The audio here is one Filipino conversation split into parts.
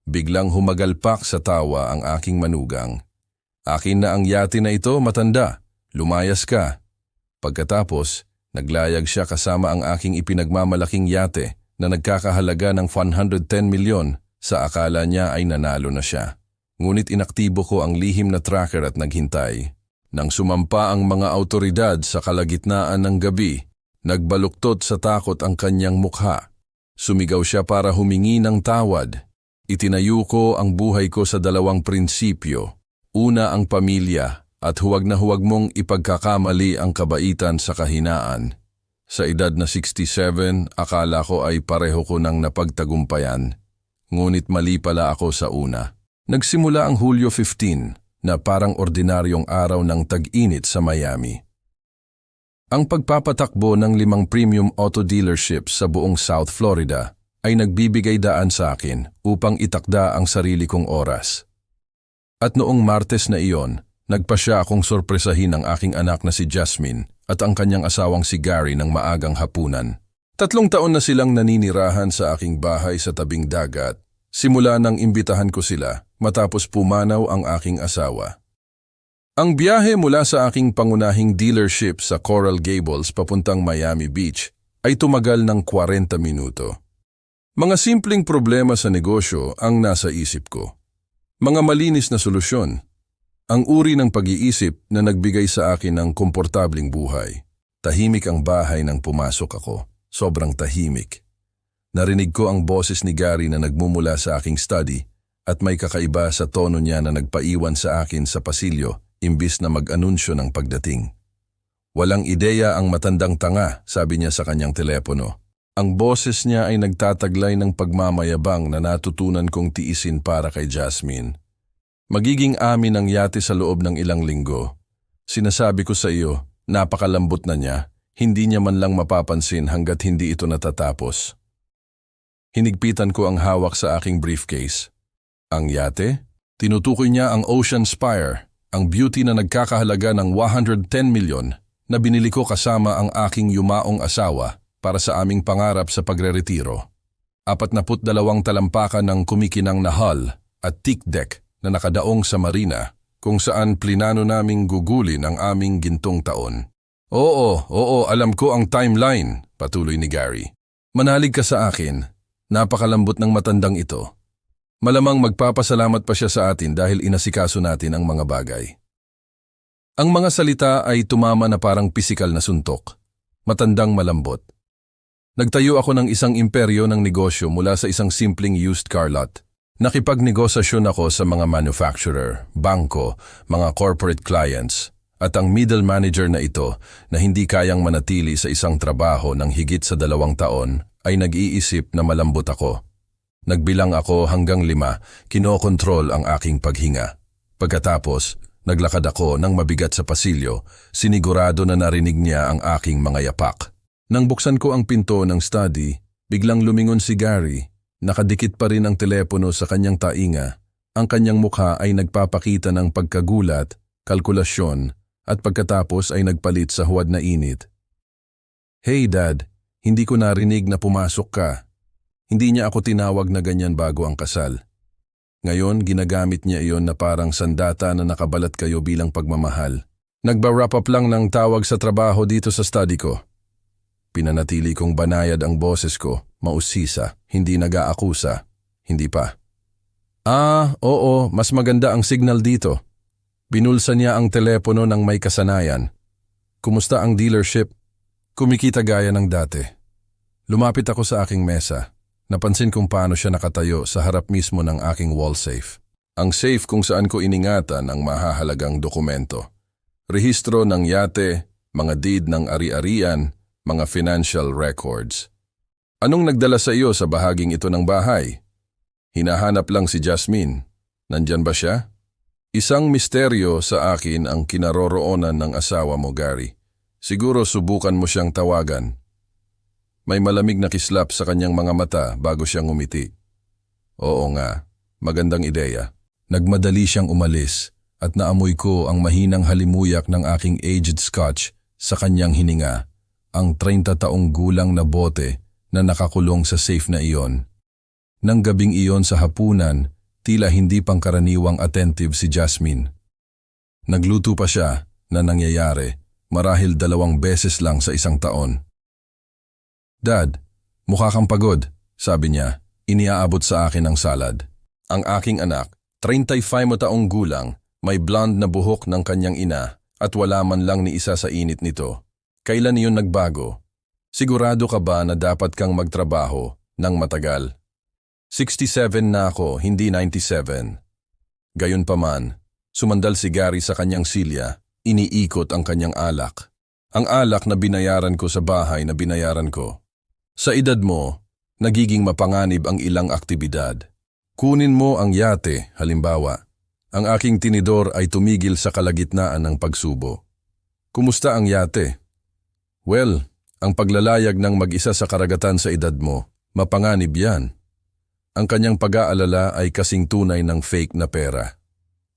Biglang humagalpak sa tawa ang aking manugang. Akin na ang yate na ito, matanda. Lumayas ka. Pagkatapos, naglayag siya kasama ang aking ipinagmamalaking yate na nagkakahalaga ng 110 milyon sa akala niya ay nanalo na siya. Ngunit inaktibo ko ang lihim na tracker at naghintay. Nang sumampa ang mga awtoridad sa kalagitnaan ng gabi, nagbaluktot sa takot ang kanyang mukha. Sumigaw siya para humingi ng tawad. Itinayo ko ang buhay ko sa dalawang prinsipyo. Una ang pamilya at huwag na huwag mong ipagkakamali ang kabaitan sa kahinaan. Sa edad na 67, akala ko ay pareho ko nang napagtagumpayan. Ngunit mali pala ako sa una. Nagsimula ang Hulyo 15 na parang ordinaryong araw ng tag-init sa Miami. Ang pagpapatakbo ng 5 premium auto dealerships sa buong South Florida ay nagbibigay daan sa akin upang itakda ang sarili kong oras. At noong Martes na iyon, nagpasya akong sorpresahin ang aking anak na si Jasmine at ang kanyang asawang si Gary ng maagang hapunan. 3 taon na silang naninirahan sa aking bahay sa tabing dagat. Simula nang imbitahan ko sila matapos pumanaw ang aking asawa. Ang biyahe mula sa aking pangunahing dealership sa Coral Gables papuntang Miami Beach ay tumagal ng 40 minuto. Mga simpleng problema sa negosyo ang nasa isip ko. Mga malinis na solusyon. Ang uri ng pag-iisip na nagbigay sa akin ng komportabling buhay. Tahimik ang bahay nang pumasok ako. Sobrang tahimik. Narinig ko ang boses ni Gary na nagmumula sa aking study at may kakaiba sa tono niya na nagpaiwan sa akin sa pasilyo imbis na mag-anunsyo ng pagdating. Walang ideya ang matandang tanga, sabi niya sa kanyang telepono. Ang boses niya ay nagtataglay ng pagmamayabang na natutunan kong tiisin para kay Jasmine. Magiging amin ang yate sa loob ng ilang linggo. Sinasabi ko sa iyo, napakalambot na niya, hindi niya man lang mapapansin hanggat hindi ito natatapos. Hinigpitan ko ang hawak sa aking briefcase. Ang yate? Tinutukoy niya ang Ocean Spire, ang beauty na nagkakahalaga ng 110 milyon na binili ko kasama ang aking yumaong asawa para sa aming pangarap sa pagreretiro. 42 talampakan ng kumikinang na hull at teak deck na nakadaong sa marina kung saan plinano naming gugulin ang aming gintong taon. Oo, alam ko ang timeline, patuloy ni Gary. Manalig ka sa akin, napakalambot ng matandang ito. Malamang magpapasalamat pa siya sa atin dahil inasikaso natin ang mga bagay. Ang mga salita ay tumama na parang pisikal na suntok, matandang malambot. Nagtayo ako ng isang imperyo ng negosyo mula sa isang simpleng used car lot. Nakipagnegosasyon ako sa mga manufacturer, bangko, mga corporate clients, at ang middle manager na ito na hindi kayang manatili sa isang trabaho ng higit sa 2 taon ay nag-iisip na malambot ako. Nagbilang ako hanggang 5, kinokontrol ang aking paghinga. Pagkatapos, naglakad ako ng mabigat sa pasilyo, sinigurado na narinig niya ang aking mga yapak. Nang buksan ko ang pinto ng study, biglang lumingon si Gary. Nakadikit pa rin ang telepono sa kanyang tainga. Ang kanyang mukha ay nagpapakita ng pagkagulat, kalkulasyon, at pagkatapos ay nagpalit sa huwad na init. Hey Dad, hindi ko narinig na pumasok ka. Hindi niya ako tinawag na ganyan bago ang kasal. Ngayon, ginagamit niya iyon na parang sandata na nakabalat kayo bilang pagmamahal. Nagba-wrap up lang ng tawag sa trabaho dito sa study ko. Pinanatili kong banayad ang boses ko, mausisa, hindi nag-aakusa, hindi pa. Oo, mas maganda ang signal dito. Binulsa niya ang telepono ng may kasanayan. Kumusta ang dealership? Kumikita gaya ng dati. Lumapit ako sa aking mesa. Napansin kong paano siya nakatayo sa harap mismo ng aking wall safe. Ang safe kung saan ko iningatan ang mahahalagang dokumento. Rehistro ng yate, mga deed ng ari-arian, mga financial records. Anong nagdala sa iyo sa bahaging ito ng bahay? Hinahanap lang si Jasmine. Nandyan ba siya? Isang misteryo sa akin ang kinaroroonan ng asawa mo, Gary. Siguro subukan mo siyang tawagan. May malamig na kislap sa kanyang mga mata bago siyang umiti. Oo nga, magandang ideya. Nagmadali siyang umalis at naamoy ko ang mahinang halimuyak ng aking aged scotch sa kanyang hininga. Ang 30 taong gulang na bote na nakakulong sa safe na iyon. Nang gabing iyon sa hapunan, tila hindi pangkaraniwang attentive si Jasmine. Nagluto pa siya na nangyayari marahil 2 beses lang sa isang taon. "Dad, mukha kang pagod," sabi niya, iniaabot sa akin ang salad. Ang aking anak, 35 taong gulang, may blonde na buhok ng kanyang ina at wala man lang ni isa sa init nito. Kailan iyon nagbago? Sigurado ka ba na dapat kang magtrabaho ng matagal? 67 na ako, hindi 97. Gayunpaman, sumandal si Gary sa kanyang silya, iniikot ang kanyang alak. Ang alak na binayaran ko sa bahay na binayaran ko. Sa edad mo, nagiging mapanganib ang ilang aktibidad. Kunin mo ang yate, halimbawa. Ang aking tinidor ay tumigil sa kalagitnaan ng pagsubo. Kumusta ang yate? Well, ang paglalayag ng mag-isa sa karagatan sa edad mo, mapanganib yan. Ang kanyang pag-aalala ay kasing tunay ng fake na pera.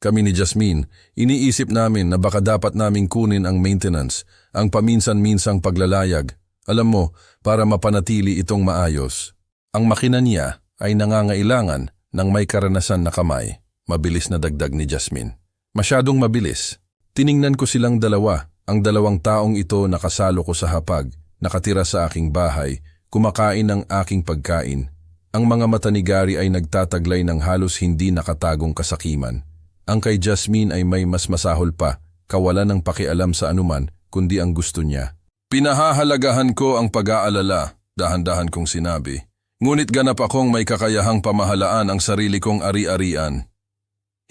Kami ni Jasmine, iniisip namin na baka dapat naming kunin ang maintenance, ang paminsan-minsang paglalayag, alam mo, para mapanatili itong maayos. Ang makina niya ay nangangailangan ng may karanasan na kamay, mabilis na dagdag ni Jasmine. Masyadong mabilis. Tiningnan ko silang dalawa, ang 2 taong ito nakasalo ko sa hapag, nakatira sa aking bahay, kumakain ng aking pagkain. Ang mga mata ni Gary ay nagtataglay ng halos hindi nakatagong kasakiman. Ang kay Jasmine ay may mas masahol pa, kawalan ng pakialam sa anuman kundi ang gusto niya. Pinahahalagahan ko ang pag-aalala, dahan-dahan kong sinabi. Ngunit ganap akong may kakayahang pamahalaan ang sarili kong ari-arian.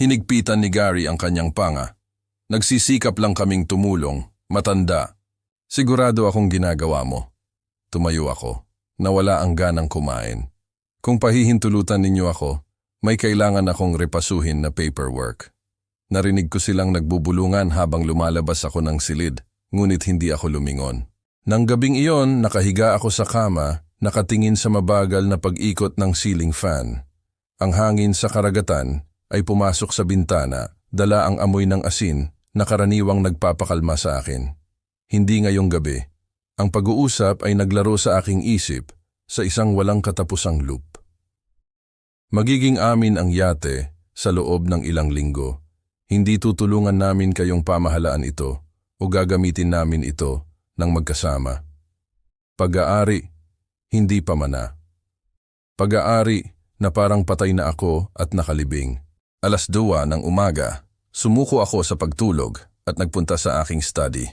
Hinigpitan ni Gary ang kanyang panga. Nagsisikap lang kaming tumulong, matanda. Sigurado akong ginagawa mo. Tumayo ako, nawala ang ganang kumain. Kung pahihintulutan ninyo ako, may kailangan akong repasuhin na paperwork. Narinig ko silang nagbubulungan habang lumalabas ako ng silid, ngunit hindi ako lumingon. Nang gabing iyon, nakahiga ako sa kama, nakatingin sa mabagal na pag-ikot ng ceiling fan. Ang hangin sa karagatan ay pumasok sa bintana, dala ang amoy ng asin na karaniwang nagpapakalma sa akin. Hindi ngayong gabi. Ang pag-uusap ay naglaro sa aking isip sa isang walang katapusang loop. Magiging amin ang yate sa loob ng ilang linggo. Hindi tutulungan namin kayong pamahalaan ito o gagamitin namin ito ng magkasama. Pag-aari, hindi pamana. Pag-aari na parang patay na ako at nakalibing. 2:00 ng umaga, sumuko ako sa pagtulog at nagpunta sa aking study.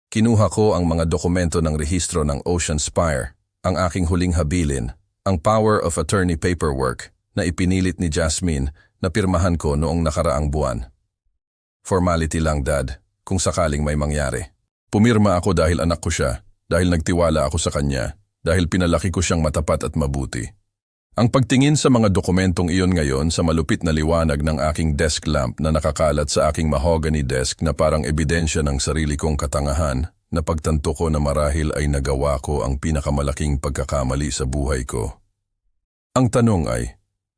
Kinuha ko ang mga dokumento ng rehistro ng Ocean Spire, ang aking huling habilin, ang power of attorney paperwork na ipinilit ni Jasmine na pirmahan ko noong nakaraang buwan. Formality lang, Dad, kung sakaling may mangyari. Pumirma ako dahil anak ko siya, dahil nagtiwala ako sa kanya, dahil pinalaki ko siyang matapat at mabuti. Ang pagtingin sa mga dokumentong iyon ngayon sa malupit na liwanag ng aking desk lamp na nakakalat sa aking mahogany desk na parang ebidensya ng sarili kong katangahan, napagtanto ko na marahil ay nagawa ko ang pinakamalaking pagkakamali sa buhay ko. Ang tanong ay,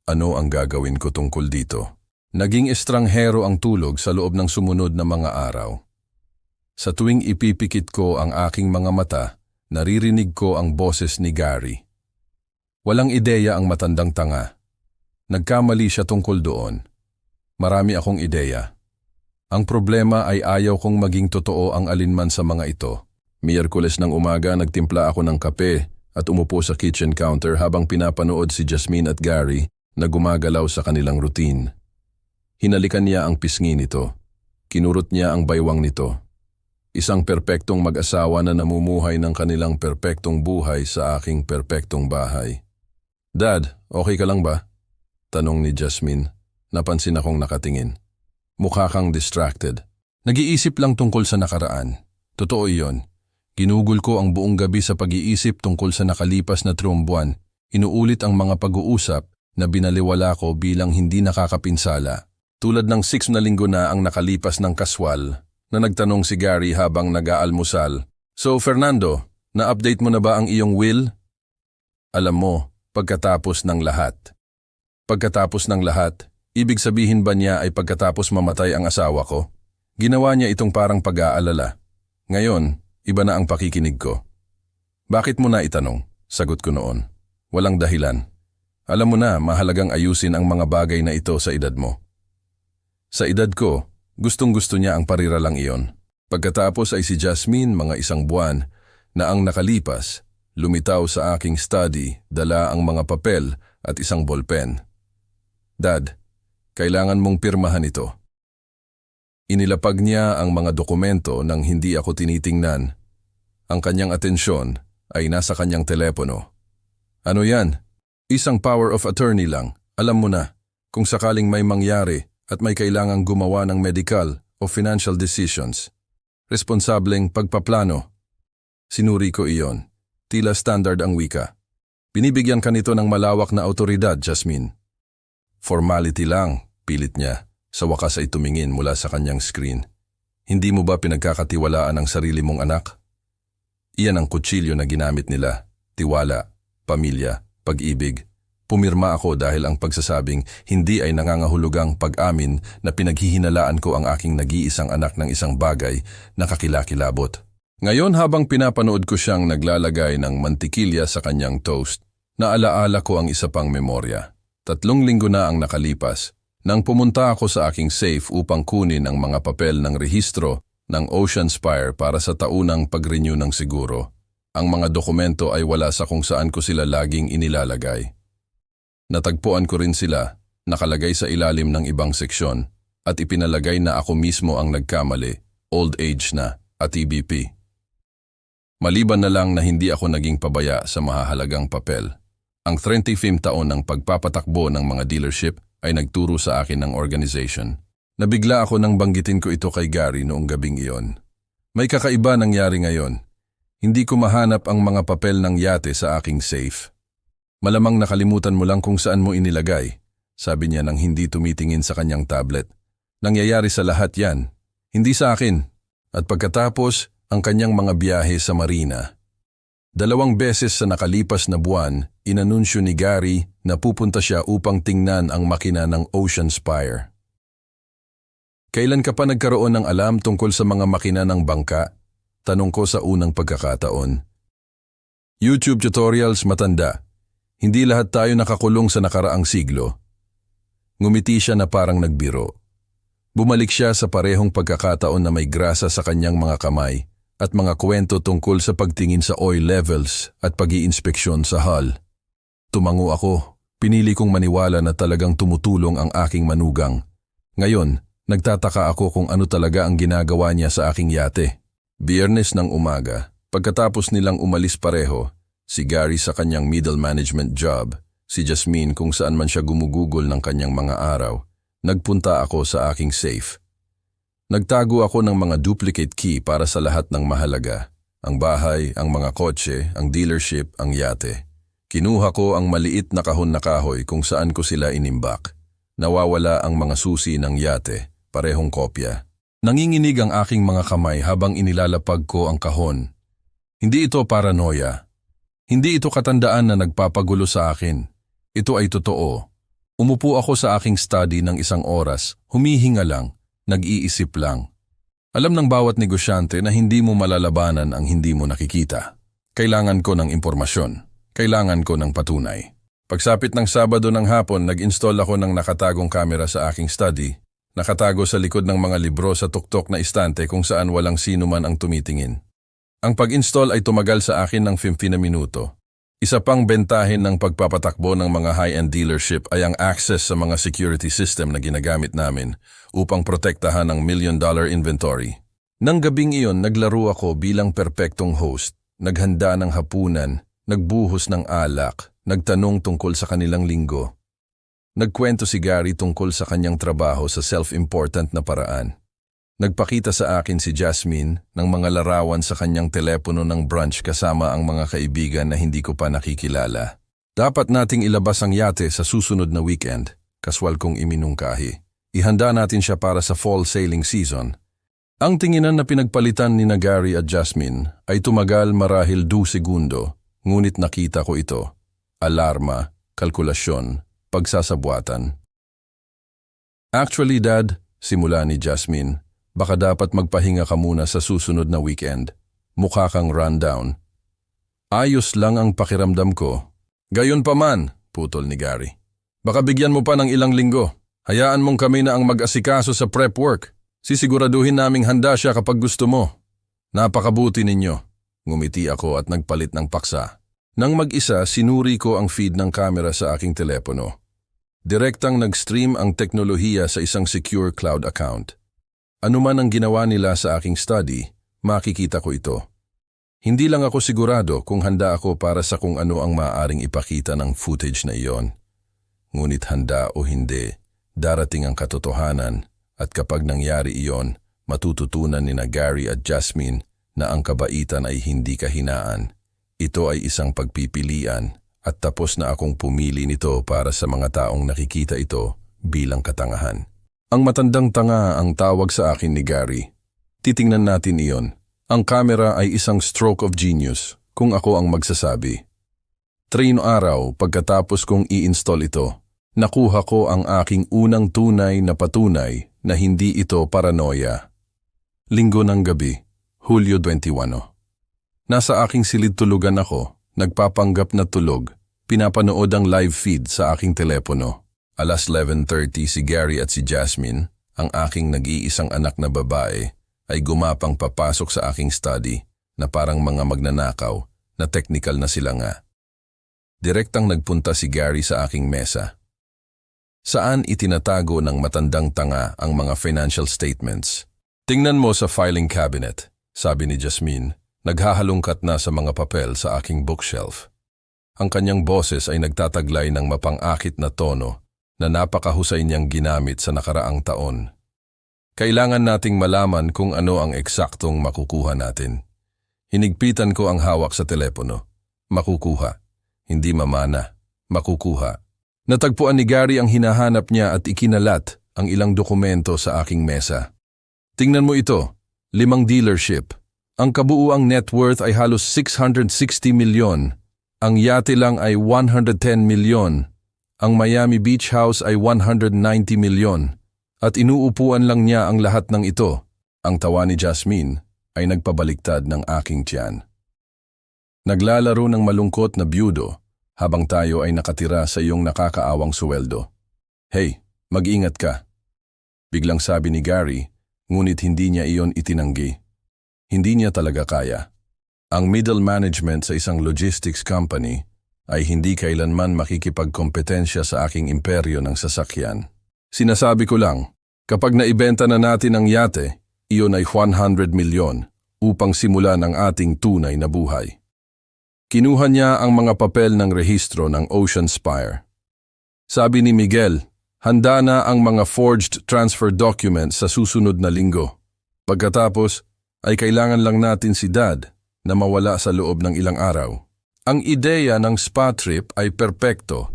ano ang gagawin ko tungkol dito? Naging estranghero ang tulog sa loob ng sumunod na mga araw. Sa tuwing ipipikit ko ang aking mga mata, naririnig ko ang boses ni Gary. Walang ideya ang matandang tanga. Nagkamali siya tungkol doon. Marami akong ideya. Ang problema ay ayaw kong maging totoo ang alinman sa mga ito. Miyerkules ng umaga nagtimpla ako ng kape at umupo sa kitchen counter habang pinapanood si Jasmine at Gary na gumagalaw sa kanilang routine. Hinalikan niya ang pisngi nito. Kinurot niya ang baywang nito. Isang perpektong mag-asawa na namumuhay ng kanilang perpektong buhay sa aking perpektong bahay. Dad, okay ka lang ba? Tanong ni Jasmine. Napansin akong nakatingin. Mukha kang distracted. Nag-iisip lang tungkol sa nakaraan. Totoo iyon. Ginugol ko ang buong gabi sa pag-iisip tungkol sa nakalipas na 3 buwan. Inuulit ang mga pag-uusap na binaliwala ko bilang hindi nakakapinsala. Tulad ng 6 na linggo na ang nakalipas ng kaswal na nagtanong si Gary habang nag-aalmusal. So Fernando, na-update mo na ba ang iyong will? Alam mo, pagkatapos ng lahat. Pagkatapos ng lahat, ibig sabihin ba niya ay pagkatapos mamatay ang asawa ko? Ginawa niya itong parang pag-aalala. Ngayon, iba na ang pakikinig ko. Bakit mo na itanong? Sagot ko noon. Walang dahilan. Alam mo na, mahalagang ayusin ang mga bagay na ito sa edad mo. Sa edad ko, gustong-gusto niya ang pariralang iyon. Pagkatapos ay si Jasmine mga isang buwan na ang nakalipas, lumitaw sa aking study, dala ang mga papel at isang ballpen. Dad, kailangan mong pirmahan ito. Inilapag niya ang mga dokumento nang hindi ako tinitingnan. Ang kanyang atensyon ay nasa kanyang telepono. Ano yan? Isang power of attorney lang. Alam mo na, kung sakaling may mangyari at may kailangang gumawa ng medical o financial decisions. Responsableng pagpaplano. Sinuri ko iyon. Tila standard ang wika. Binibigyan ka nito ng malawak na autoridad, Jasmine. Formality lang, pilit niya. Sa wakas ay tumingin mula sa kanyang screen. Hindi mo ba pinagkakatiwalaan ang sarili mong anak? Iyan ang kutsilyo na ginamit nila. Tiwala, pamilya, pag-ibig. Pumirma ako dahil ang pagsasabing hindi ay nangangahulugang pag-amin na pinaghihinalaan ko ang aking nag-iisang anak ng isang bagay na kakilakilabot. Ngayon habang pinapanood ko siyang naglalagay ng mantikilya sa kanyang toast, naalaala ko ang isa pang memorya. 3 linggo na ang nakalipas nang pumunta ako sa aking safe upang kunin ang mga papel ng rehistro ng Ocean Spire para sa taunang pag-renew ng siguro. Ang mga dokumento ay wala sa kung saan ko sila laging inilalagay. Natagpuan ko rin sila, nakalagay sa ilalim ng ibang seksyon, at ipinalagay na ako mismo ang nagkamali, old age na, at EBP. Maliban na lang na hindi ako naging pabaya sa mahahalagang papel. Ang 35 taon ng pagpapatakbo ng mga dealership ay nagturo sa akin ng organization. Nabigla ako nang banggitin ko ito kay Gary noong gabing iyon. May kakaiba nangyari ngayon. Hindi ko mahanap ang mga papel ng yate sa aking safe. Malamang nakalimutan mo lang kung saan mo inilagay, sabi niya nang hindi tumitingin sa kanyang tablet. Nangyayari sa lahat yan, hindi sa akin. At pagkatapos, ang kanyang mga biyahe sa marina. 2 beses sa nakalipas na buwan, inanunsyo ni Gary na pupunta siya upang tingnan ang makina ng Ocean Spire. Kailan ka pa nagkaroon ng alam tungkol sa mga makina ng bangka? Tanong ko sa unang pagkakataon. YouTube tutorials matanda. Hindi lahat tayo nakakulong sa nakaraang siglo. Ngumiti siya na parang nagbiro. Bumalik siya sa parehong pagkakataon na may grasa sa kanyang mga kamay at mga kwento tungkol sa pagtingin sa oil levels at pag-iinspeksyon sa hull. Tumango ako. Pinili kong maniwala na talagang tumutulong ang aking manugang. Ngayon, nagtataka ako kung ano talaga ang ginagawa niya sa aking yate. Biyernes ng umaga, pagkatapos nilang umalis pareho, si Gary sa kanyang middle management job, si Jasmine kung saan man siya gumugugol ng kanyang mga araw, nagpunta ako sa aking safe. Nagtago ako ng mga duplicate key para sa lahat ng mahalaga. Ang bahay, ang mga kotse, ang dealership, ang yate. Kinuha ko ang maliit na kahon na kahoy kung saan ko sila inimbak. Nawawala ang mga susi ng yate, parehong kopya. Nanginginig ang aking mga kamay habang inilalapag ko ang kahon. Hindi ito paranoia. Hindi ito katandaan na nagpapagulo sa akin. Ito ay totoo. Umupo ako sa aking study ng 1 oras, humihinga lang, nag-iisip lang. Alam ng bawat negosyante na hindi mo malalabanan ang hindi mo nakikita. Kailangan ko ng impormasyon. Kailangan ko ng patunay. Pagsapit ng Sabado ng hapon, nag-install ako ng nakatagong kamera sa aking study. Nakatago sa likod ng mga libro sa tuktok na istante kung saan walang sino man ang tumitingin. Ang pag-install ay tumagal sa akin ng 15 na minuto. Isa pang bentahin ng pagpapatakbo ng mga high-end dealership ay ang access sa mga security system na ginagamit namin upang protektahan ang $1 million inventory. Nang gabing iyon, naglaro ako bilang perpektong host, naghanda ng hapunan, nagbuhos ng alak, nagtanong tungkol sa kanilang linggo. Nagkwento si Gary tungkol sa kanyang trabaho sa self-important na paraan. Nagpakita sa akin si Jasmine ng mga larawan sa kanyang telepono ng brunch kasama ang mga kaibigan na hindi ko pa nakikilala. Dapat nating ilabas ang yate sa susunod na weekend, kaswal kong iminungkahi. Ihanda natin siya para sa fall sailing season. Ang tinginan na pinagpalitan ni Gary at Jasmine ay tumagal marahil 2 segundo, ngunit nakita ko ito. Alarma, kalkulasyon, pagsasabwatan. Actually, Dad, simula ni Jasmine, baka dapat magpahinga ka muna sa susunod na weekend. Mukha kang rundown. Ayos lang ang pakiramdam ko. Gayon pa man, putol ni Gary. Baka bigyan mo pa ng ilang linggo. Hayaan mong kami na ang mag-asikaso sa prep work. Sisiguraduhin naming handa siya kapag gusto mo. Napakabuti ninyo. Ngumiti ako at nagpalit ng paksa. Nang mag-isa, sinuri ko ang feed ng camera sa aking telepono. Direktang nag-stream ang teknolohiya sa isang secure cloud account. Ano man ang ginawa nila sa aking study, makikita ko ito. Hindi lang ako sigurado kung handa ako para sa kung ano ang maaaring ipakita ng footage na iyon. Ngunit handa o hindi, darating ang katotohanan at kapag nangyari iyon, matututunan ni Gary at Jasmine na ang kabaitan ay hindi kahinaan. Ito ay isang pagpipilian at tapos na akong pumili nito para sa mga taong nakikita ito bilang katangahan. Ang matandang tanga ang tawag sa akin ni Gary. Titingnan natin iyon. Ang camera ay isang stroke of genius kung ako ang magsasabi. 3 araw pagkatapos kong i-install ito, nakuha ko ang aking unang tunay na patunay na hindi ito paranoia. Linggo ng gabi, Hulyo 21. Nasa aking silid tulugan ako, nagpapanggap na tulog, pinapanood ang live feed sa aking telepono. Alas 11:30 si Gary at si Jasmine, ang aking nag-iisang anak na babae, ay gumapang papasok sa aking study na parang mga magnanakaw na technical na sila nga. Direktang nagpunta si Gary sa aking mesa. Saan itinatago ng matandang tanga ang mga financial statements? Tingnan mo sa filing cabinet, sabi ni Jasmine. Naghahalungkat na sa mga papel sa aking bookshelf. Ang kanyang boses ay nagtataglay ng mapang-akit na tono na napakahusay niyang ginamit sa nakaraang taon. Kailangan nating malaman kung ano ang eksaktong makukuha natin. Hinigpitan ko ang hawak sa telepono. Makukuha. Hindi mamana. Makukuha. Natagpuan ni Gary ang hinahanap niya at ikinalat ang ilang dokumento sa aking mesa. Tingnan mo ito. 5 dealership. Ang kabuuang net worth ay halos 660 milyon. Ang yate lang ay 110 milyon. Ang Miami Beach House ay 190 milyon. At inuupuan lang niya ang lahat ng ito. Ang tawa ni Jasmine ay nagpabaliktad ng aking tiyan. Naglalaro ng malungkot na byudo habang tayo ay nakatira sa iyong nakakaawang suweldo. Hey, mag-ingat ka. Biglang sabi ni Gary, ngunit hindi niya iyon itinanggi. Hindi niya talaga kaya. Ang middle management sa isang logistics company ay hindi kailanman makikipagkompetensya sa aking imperyo ng sasakyan. Sinasabi ko lang, kapag naibenta na natin ang yate, iyon ay 100 milyon upang simulan ang ating tunay na buhay. Kinuha niya ang mga papel ng rehistro ng Ocean Spire. Sabi ni Miguel, handa na ang mga forged transfer documents sa susunod na linggo. Pagkatapos, ay kailangan lang natin si Dad na mawala sa loob ng ilang araw. Ang ideya ng spa trip ay perpekto.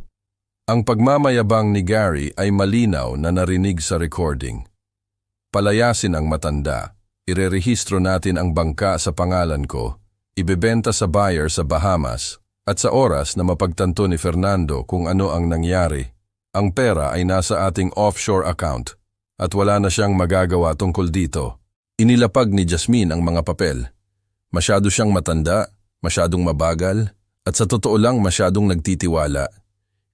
Ang pagmamayabang ni Gary ay malinaw na narinig sa recording. Palayasin ang matanda, irerehistro natin ang bangka sa pangalan ko, ibebenta sa buyer sa Bahamas, at sa oras na mapagtanto ni Fernando kung ano ang nangyari, ang pera ay nasa ating offshore account at wala na siyang magagawa tungkol dito. Inilapag ni Jasmine ang mga papel. Masyado siyang matanda, masyadong mabagal, at sa totoo lang masyadong nagtitiwala.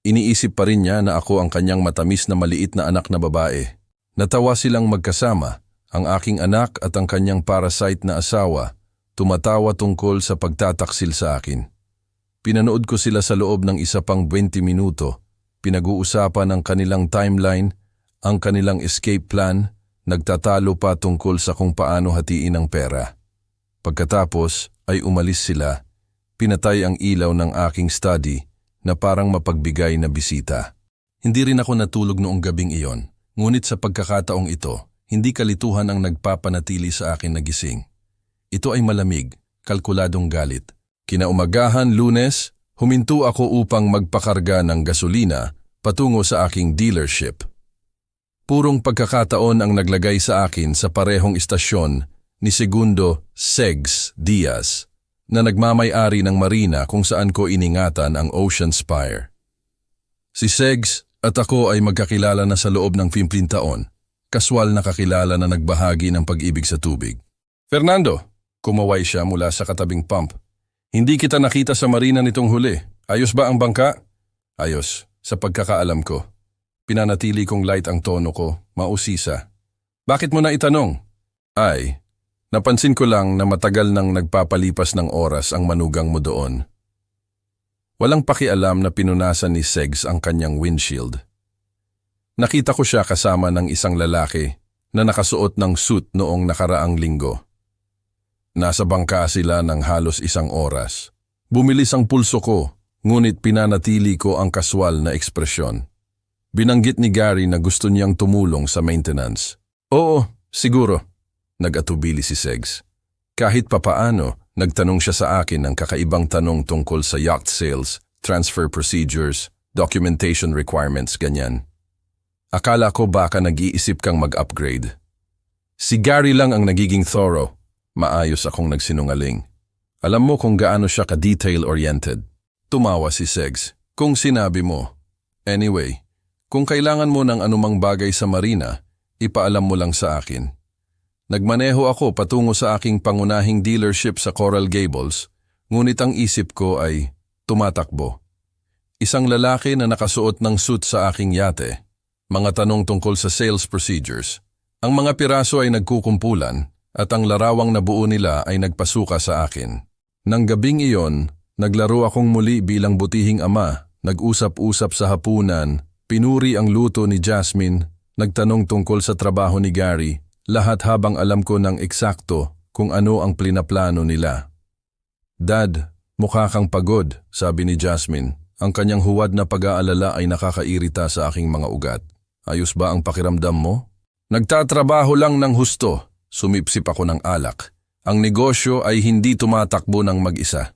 Iniisip pa rin niya na ako ang kanyang matamis na maliit na anak na babae. Natawa silang magkasama, ang aking anak at ang kanyang parasite na asawa, tumatawa tungkol sa pagtataksil sa akin. Pinanood ko sila sa loob ng isa pang 20 minuto, pinag-uusapan ang kanilang timeline, ang kanilang escape plan, nagtatalo pa tungkol sa kung paano hatiin ang pera. Pagkatapos ay umalis sila, pinatay ang ilaw ng aking study na parang mapagbigay na bisita. Hindi rin ako natulog noong gabing iyon, ngunit sa pagkakataong ito, hindi kalituhan ang nagpapanatili sa akin na gising. Ito ay malamig, kalkuladong galit. Kinaumagahan Lunes, huminto ako upang magpakarga ng gasolina patungo sa aking dealership. Purong pagkakataon ang naglagay sa akin sa parehong istasyon ni Segundo Segs Diaz na nagmamay-ari ng marina kung saan ko iningatan ang Ocean Spire. Si Segs at ako ay magkakilala na sa loob ng 15 taon, kaswal na kakilala na nagbahagi ng pag-ibig sa tubig. Fernando, kumaway siya mula sa katabing pump. Hindi kita nakita sa marina nitong huli. Ayos ba ang bangka? Ayos, sa pagkakaalam ko. Pinanatili kong light ang tono ko, mausisa. Bakit mo na itanong? Ay, napansin ko lang na matagal nang nagpapalipas ng oras ang manugang mo doon. Walang pakialam na pinunasan ni Segs ang kanyang windshield. Nakita ko siya kasama ng isang lalaki na nakasuot ng suit noong nakaraang linggo. Nasa bangka sila ng halos 1 oras. Bumilis ang pulso ko, ngunit pinanatili ko ang kaswal na ekspresyon. Binanggit ni Gary na gusto niyang tumulong sa maintenance. Oo, siguro, nag-atubili si Segs. Kahit papaano, nagtanong siya sa akin ng kakaibang tanong tungkol sa yacht sales, transfer procedures, documentation requirements, ganyan. Akala ko baka nag-iisip kang mag-upgrade. Si Gary lang ang nagiging thorough. Maayos akong nagsinungaling. Alam mo kung gaano siya ka-detail-oriented. Tumawa si Segs. Kung sinabi mo. Anyway, kung kailangan mo ng anumang bagay sa marina, ipaalam mo lang sa akin. Nagmaneho ako patungo sa aking pangunahing dealership sa Coral Gables, ngunit ang isip ko ay tumatakbo. Isang lalaki na nakasuot ng suit sa aking yate. Mga tanong tungkol sa sales procedures. Ang mga piraso ay nagkukumpulan at ang larawang nabuo nila ay nagpasuka sa akin. Nang gabing iyon, naglaro akong muli bilang butihing ama, nag-usap-usap sa hapunan, pinuri ang luto ni Jasmine, nagtanong tungkol sa trabaho ni Gary, lahat habang alam ko ng eksakto kung ano ang plinaplano nila. Dad, mukha kang pagod, sabi ni Jasmine. Ang kanyang huwad na pag-aalala ay nakakairita sa aking mga ugat. Ayos ba ang pakiramdam mo? Nagtatrabaho lang ng husto. Sumipsip ako ng alak. Ang negosyo ay hindi tumatakbo ng mag-isa.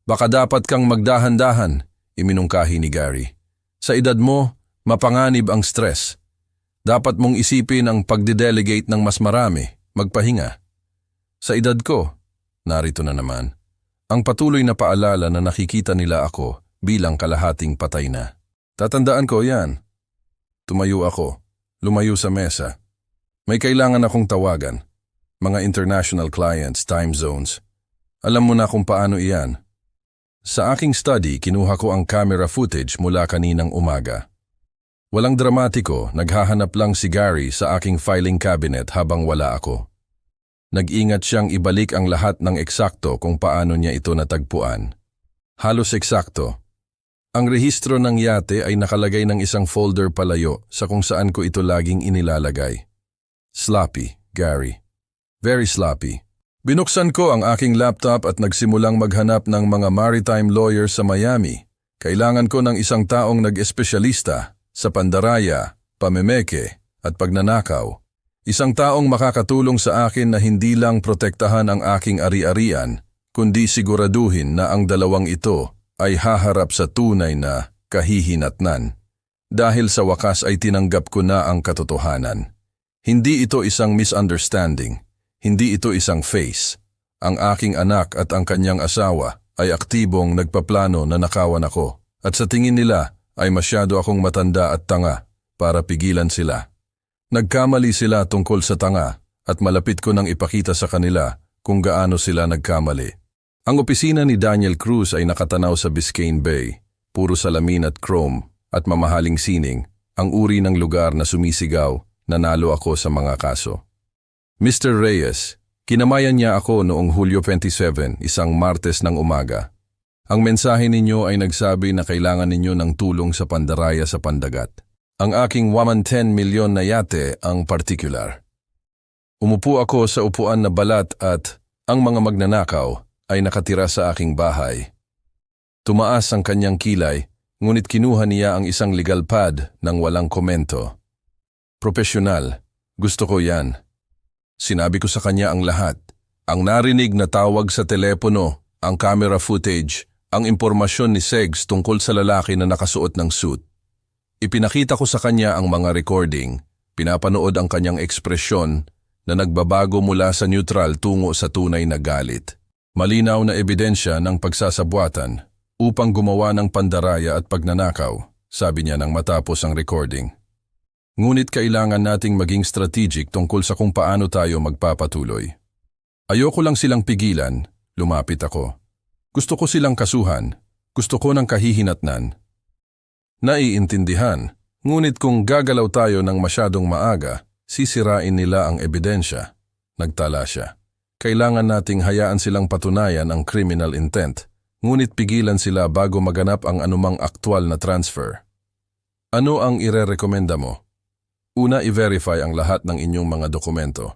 Baka dapat kang magdahan-dahan, iminungkahi ni Gary. Sa edad mo, mapanganib ang stress. Dapat mong isipin ang pagde-delegate ng mas marami, magpahinga. Sa edad ko, narito na naman, ang patuloy na paalala na nakikita nila ako bilang kalahating patay na. Tatandaan ko yan. Tumayo ako, lumayo sa mesa. May kailangan akong tawagan. Mga international clients, time zones. Alam mo na kung paano iyan. Sa aking study, kinuha ko ang camera footage mula kaninang umaga. Walang dramatiko, naghahanap lang si Gary sa aking filing cabinet habang wala ako. Nag-ingat siyang ibalik ang lahat ng eksakto kung paano niya ito natagpuan. Halos eksakto. Ang rehistro ng yate ay nakalagay ng isang folder palayo sa kung saan ko ito laging inilalagay. Sloppy, Gary. Very sloppy. Binuksan ko ang aking laptop at nagsimulang maghanap ng mga maritime lawyers sa Miami. Kailangan ko ng isang taong nag-espesyalista sa pandaraya, pamemeke at pagnanakaw. Isang taong makakatulong sa akin na hindi lang protektahan ang aking ari-arian, kundi siguraduhin na ang dalawang ito ay haharap sa tunay na kahihinatnan. Dahil sa wakas ay tinanggap ko na ang katotohanan. Hindi ito isang misunderstanding. Hindi ito isang phase. Ang aking anak at ang kanyang asawa ay aktibong nagpaplano na nakawan ako. At sa tingin nila ay masyado akong matanda at tanga para pigilan sila. Nagkamali sila tungkol sa tanga at malapit ko nang ipakita sa kanila kung gaano sila nagkamali. Ang opisina ni Daniel Cruz ay nakatanaw sa Biscayne Bay, puro salamin at chrome at mamahaling sining, ang uri ng lugar na sumisigaw, nanalo ako sa mga kaso. Mr. Reyes, kinamayan niya ako noong Hulyo 27, isang Martes ng umaga. Ang mensahe ninyo ay nagsabi na kailangan ninyo ng tulong sa pandaraya sa pandagat. Ang aking 110 milyon na yate ang particular. Umupo ako sa upuan na balat at ang mga magnanakaw ay nakatira sa aking bahay. Tumaas ang kanyang kilay, ngunit kinuha niya ang isang legal pad nang walang komento. Profesional, gusto ko yan. Sinabi ko sa kanya ang lahat. Ang narinig na tawag sa telepono, ang camera footage, ang impormasyon ni Segs tungkol sa lalaki na nakasuot ng suit. Ipinakita ko sa kanya ang mga recording, pinapanood ang kanyang ekspresyon na nagbabago mula sa neutral tungo sa tunay na galit. Malinaw na ebidensya ng pagsasabuatan upang gumawa ng pandaraya at pagnanakaw, sabi niya nang matapos ang recording. Ngunit kailangan nating maging strategic tungkol sa kung paano tayo magpapatuloy. Ayoko lang silang pigilan, lumapit ako. Gusto ko silang kasuhan, gusto ko ng kahihinatnan. Naiintindihan, ngunit kung gagalaw tayo ng masyadong maaga, sisirain nila ang ebidensya. Nagtala siya. Kailangan nating hayaan silang patunayan ang criminal intent, ngunit pigilan sila bago maganap ang anumang aktwal na transfer. Ano ang irerekomenda mo? Una, i-verify ang lahat ng inyong mga dokumento.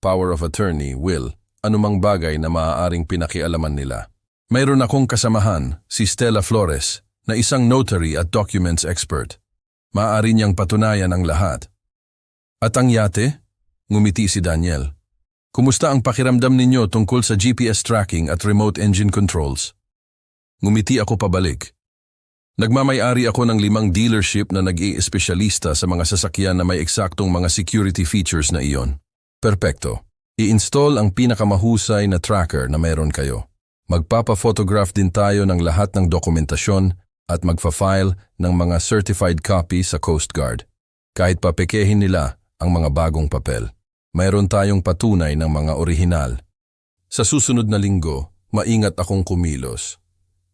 Power of attorney, will, anumang bagay na maaaring pinakialaman nila. Mayroon akong kasamahan, si Stella Flores, na isang notary at documents expert. Maaari niyang patunayan ang lahat. At ang yate? Ngumiti si Daniel. Kumusta ang pakiramdam ninyo tungkol sa GPS tracking at remote engine controls? Ngumiti ako pabalik. Nagmamay-ari ako ng 5 dealership na nag-i-espesyalista sa mga sasakyan na may eksaktong mga security features na iyon. Perpekto. I-install ang pinakamahusay na tracker na meron kayo. Magpapa-photograph din tayo ng lahat ng dokumentasyon at magfa-file ng mga certified copy sa Coast Guard. Kahit papekehin nila ang mga bagong papel, mayroon tayong patunay ng mga orihinal. Sa susunod na linggo, maingat akong kumilos.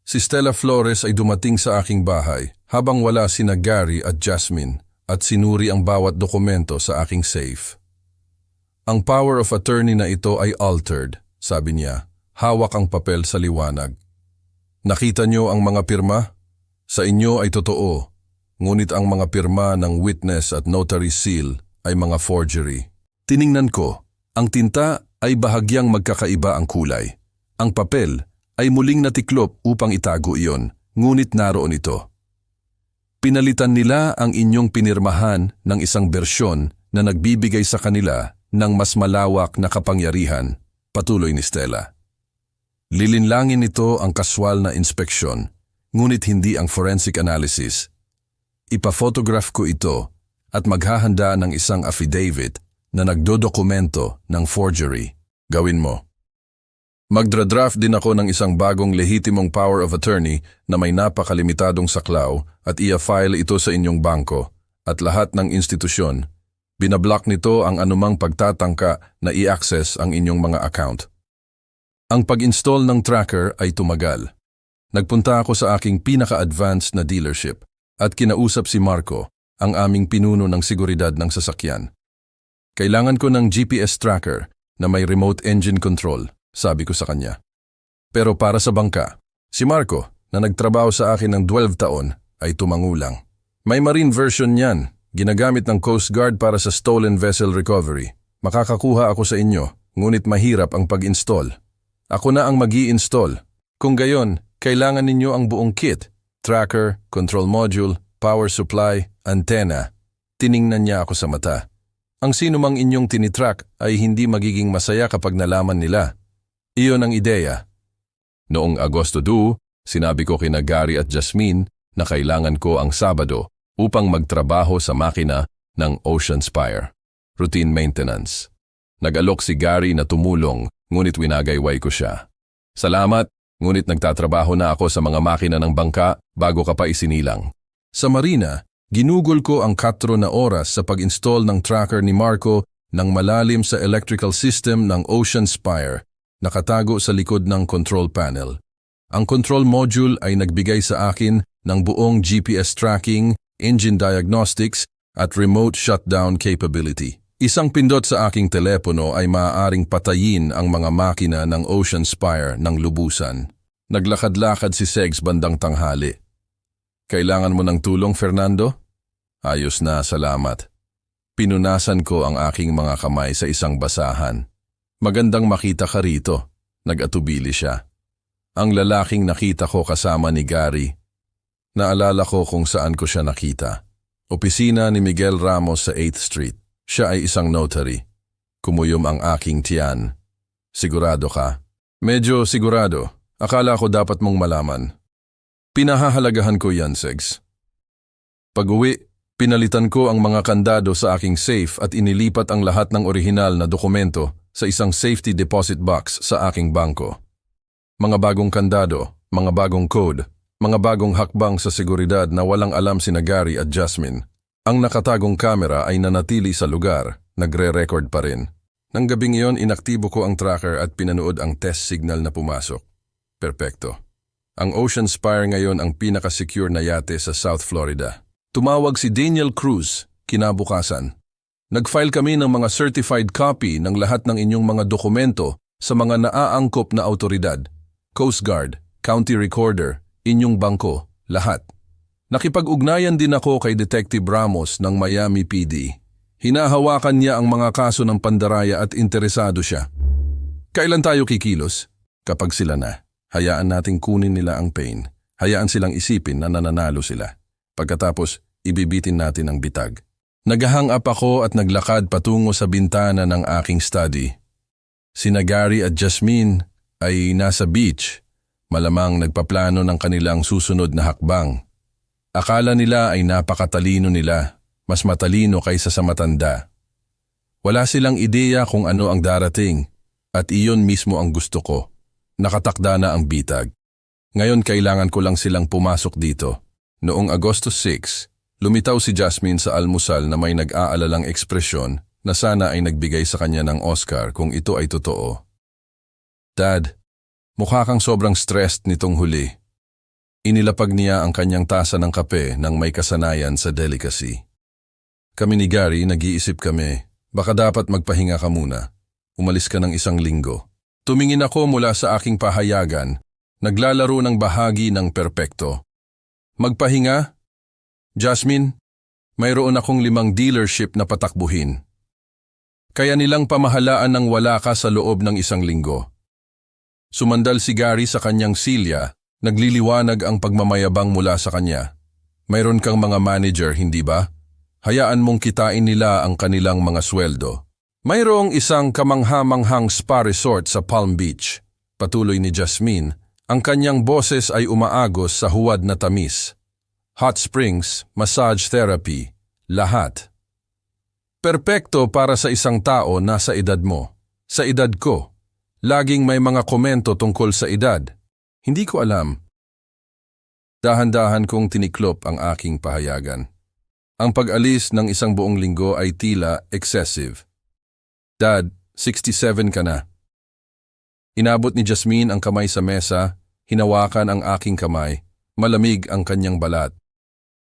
Si Stella Flores ay dumating sa aking bahay habang wala sina Gary at Jasmine at sinuri ang bawat dokumento sa aking safe. Ang power of attorney na ito ay altered, sabi niya. Hawak ang papel sa liwanag. Nakita niyo ang mga pirma? Sa inyo ay totoo, ngunit ang mga pirma ng witness at notary seal ay mga forgery. Tiningnan ko, ang tinta ay bahagyang magkakaiba ang kulay. Ang papel ay muling natiklop upang itago iyon, ngunit naroon ito. Pinalitan nila ang inyong pinirmahan ng isang bersyon na nagbibigay sa kanila ng mas malawak na kapangyarihan, patuloy ni Stella. Lilinlangin nito ang kaswal na inspeksyon, ngunit hindi ang forensic analysis. Ipa-photograph ko ito at maghahanda ng isang affidavit na nagdodokumento ng forgery. Gawin mo. Magdra-draft din ako ng isang bagong lehitimong power of attorney na may napakalimitadong saklaw at i-file ito sa inyong bangko at lahat ng institusyon. Binablock nito ang anumang pagtatangka na i-access ang inyong mga account. Ang pag-install ng tracker ay tumagal. Nagpunta ako sa aking pinaka-advanced na dealership at kinausap si Marco, ang aming pinuno ng seguridad ng sasakyan. Kailangan ko ng GPS tracker na may remote engine control, sabi ko sa kanya. Pero para sa bangka, si Marco, na nagtrabaho sa akin ng 12 taon, ay tumangulang. May marine version niyan, ginagamit ng Coast Guard para sa stolen vessel recovery. Makakakuha ako sa inyo, ngunit mahirap ang pag-install. Ako na ang mag-i-install. Kung gayon, kailangan ninyo ang buong kit. Tracker, control module, power supply, antenna. Tiningnan niya ako sa mata. Ang sino mang inyong tinitrack ay hindi magiging masaya kapag nalaman nila. Iyon ang ideya. Noong Agosto 2, sinabi ko kina Gary at Jasmine na kailangan ko ang Sabado upang magtrabaho sa makina ng Ocean Spire. Routine maintenance. Nag-alok si Gary na tumulong, ngunit winagayway ko siya. Salamat, ngunit nagtatrabaho na ako sa mga makina ng bangka bago ka pa isinilang. Sa marina, ginugol ko ang 4 na oras sa pag-install ng tracker ni Marco ng malalim sa electrical system ng Ocean Spire, nakatago sa likod ng control panel. Ang control module ay nagbigay sa akin ng buong GPS tracking, engine diagnostics at remote shutdown capability. Isang pindot sa aking telepono ay maaaring patayin ang mga makina ng Ocean Spire ng lubusan. Naglakad-lakad si Segs bandang tanghali. Kailangan mo ng tulong, Fernando? Ayos na, salamat. Pinunasan ko ang aking mga kamay sa isang basahan. Magandang makita ka rito, nag-atubili siya. Ang lalaking nakita ko kasama ni Gary. Naalala ko kung saan ko siya nakita. Opisina ni Miguel Ramos sa 8th Street. Siya ay isang notary. Kumuyom ang aking tiyan. Sigurado ka? Medyo sigurado. Akala ko dapat mong malaman. Pinahahalagahan ko yan, Segs. Pag-uwi, pinalitan ko ang mga kandado sa aking safe at inilipat ang lahat ng orihinal na dokumento sa isang safety deposit box sa aking bangko. Mga bagong kandado, mga bagong code, mga bagong hakbang sa seguridad na walang alam sina Gary at Jasmine. Ang nakatagong kamera ay nanatili sa lugar, nagre-record pa rin. Nang gabing iyon, inaktibo ko ang tracker at pinanood ang test signal na pumasok. Perpekto. Ang Ocean Spire ngayon ang pinaka-secure na yate sa South Florida. Tumawag si Daniel Cruz, kinabukasan. Nag-file kami ng mga certified copy ng lahat ng inyong mga dokumento sa mga naaangkop na autoridad. Coast Guard, County Recorder, inyong bangko, lahat. Nakipag-ugnayan din ako kay Detective Ramos ng Miami PD. Hinahawakan niya ang mga kaso ng pandaraya at interesado siya. Kailan tayo kikilos? Kapag sila na. Hayaan nating kunin nila ang pain. Hayaan silang isipin na nananalo sila. Pagkatapos, ibibitin natin ang bitag. Nag-hang up ako at naglakad patungo sa bintana ng aking study. Sina Gary at Jasmine ay nasa beach, malamang nagpaplano ng kanilang susunod na hakbang. Akala nila ay napakatalino nila, mas matalino kaysa sa matanda. Wala silang ideya kung ano ang darating at iyon mismo ang gusto ko. Nakatakda na ang bitag. Ngayon kailangan ko lang silang pumasok dito. Noong Agosto 6, lumitaw si Jasmine sa almusal na may nag-aalalang ekspresyon na sana ay nagbigay sa kanya ng Oscar kung ito ay totoo. Dad, mukha kang sobrang stressed nitong huli. Inilapag niya ang kanyang tasa ng kape nang may kasanayan sa delicacy. Kami ni Gary nag-iisip kami, baka dapat magpahinga ka muna. Umalis ka ng 1 linggo. Tumingin ako mula sa aking pahayagan, naglalaro ng bahagi ng perpekto. Magpahinga? Jasmine, mayroon akong 5 dealership na patakbuhin. Kaya nilang pamahalaan ng wala ka sa loob ng 1 linggo. Sumandal si Gary sa kanyang silya, nagliliwanag ang pagmamayabang mula sa kanya. Mayroon kang mga manager, hindi ba? Hayaan mong kitain nila ang kanilang mga sweldo. Mayroong isang kamangha-manghang spa resort sa Palm Beach. Patuloy ni Jasmine, ang kanyang boses ay umaagos sa huwad na tamis. Hot springs, massage therapy, lahat. Perpekto para sa isang tao nasa edad mo. Sa edad ko. Laging may mga komento tungkol sa edad. Hindi ko alam. Dahan-dahan kong tiniklop ang aking pahayagan. Ang pag-alis ng 1 buong linggo ay tila excessive. Dad, 67 ka na. Inabot ni Jasmine ang kamay sa mesa, hinawakan ang aking kamay, malamig ang kanyang balat.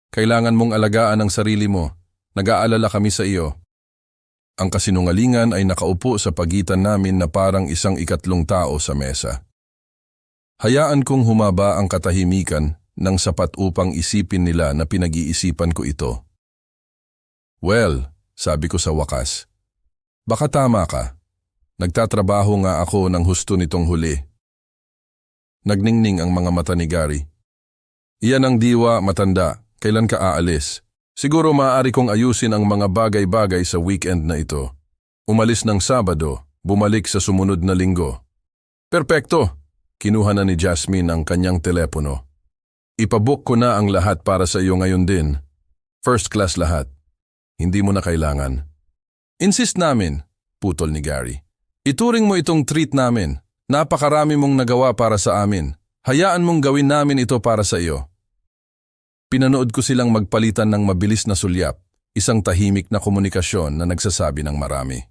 Kailangan mong alagaan ang sarili mo, nag-aalala kami sa iyo. Ang kasinungalingan ay nakaupo sa pagitan namin na parang 1 ikatlong tao sa mesa. Hayaan kong humaba ang katahimikan ng sapat upang isipin nila na pinag-iisipan ko ito. Well, sabi ko sa wakas. Baka tama ka. Nagtatrabaho nga ako ng husto nitong huli. Nagningning ang mga mata ni Gary. Iyan ang diwa, matanda. Kailan ka aalis? Siguro maaari kong ayusin ang mga bagay-bagay sa weekend na ito. Umalis ng Sabado, bumalik sa sumunod na linggo. Perpekto! Kinuha na ni Jasmine ang kanyang telepono. Ipabook ko na ang lahat para sa iyo ngayon din. First class lahat. Hindi mo na kailangan. Insist namin, putol ni Gary. Ituring mo itong treat namin. Napakarami mong nagawa para sa amin. Hayaan mong gawin namin ito para sa iyo. Pinanood ko silang magpalitan ng mabilis na sulyap, isang tahimik na komunikasyon na nagsasabi ng marami.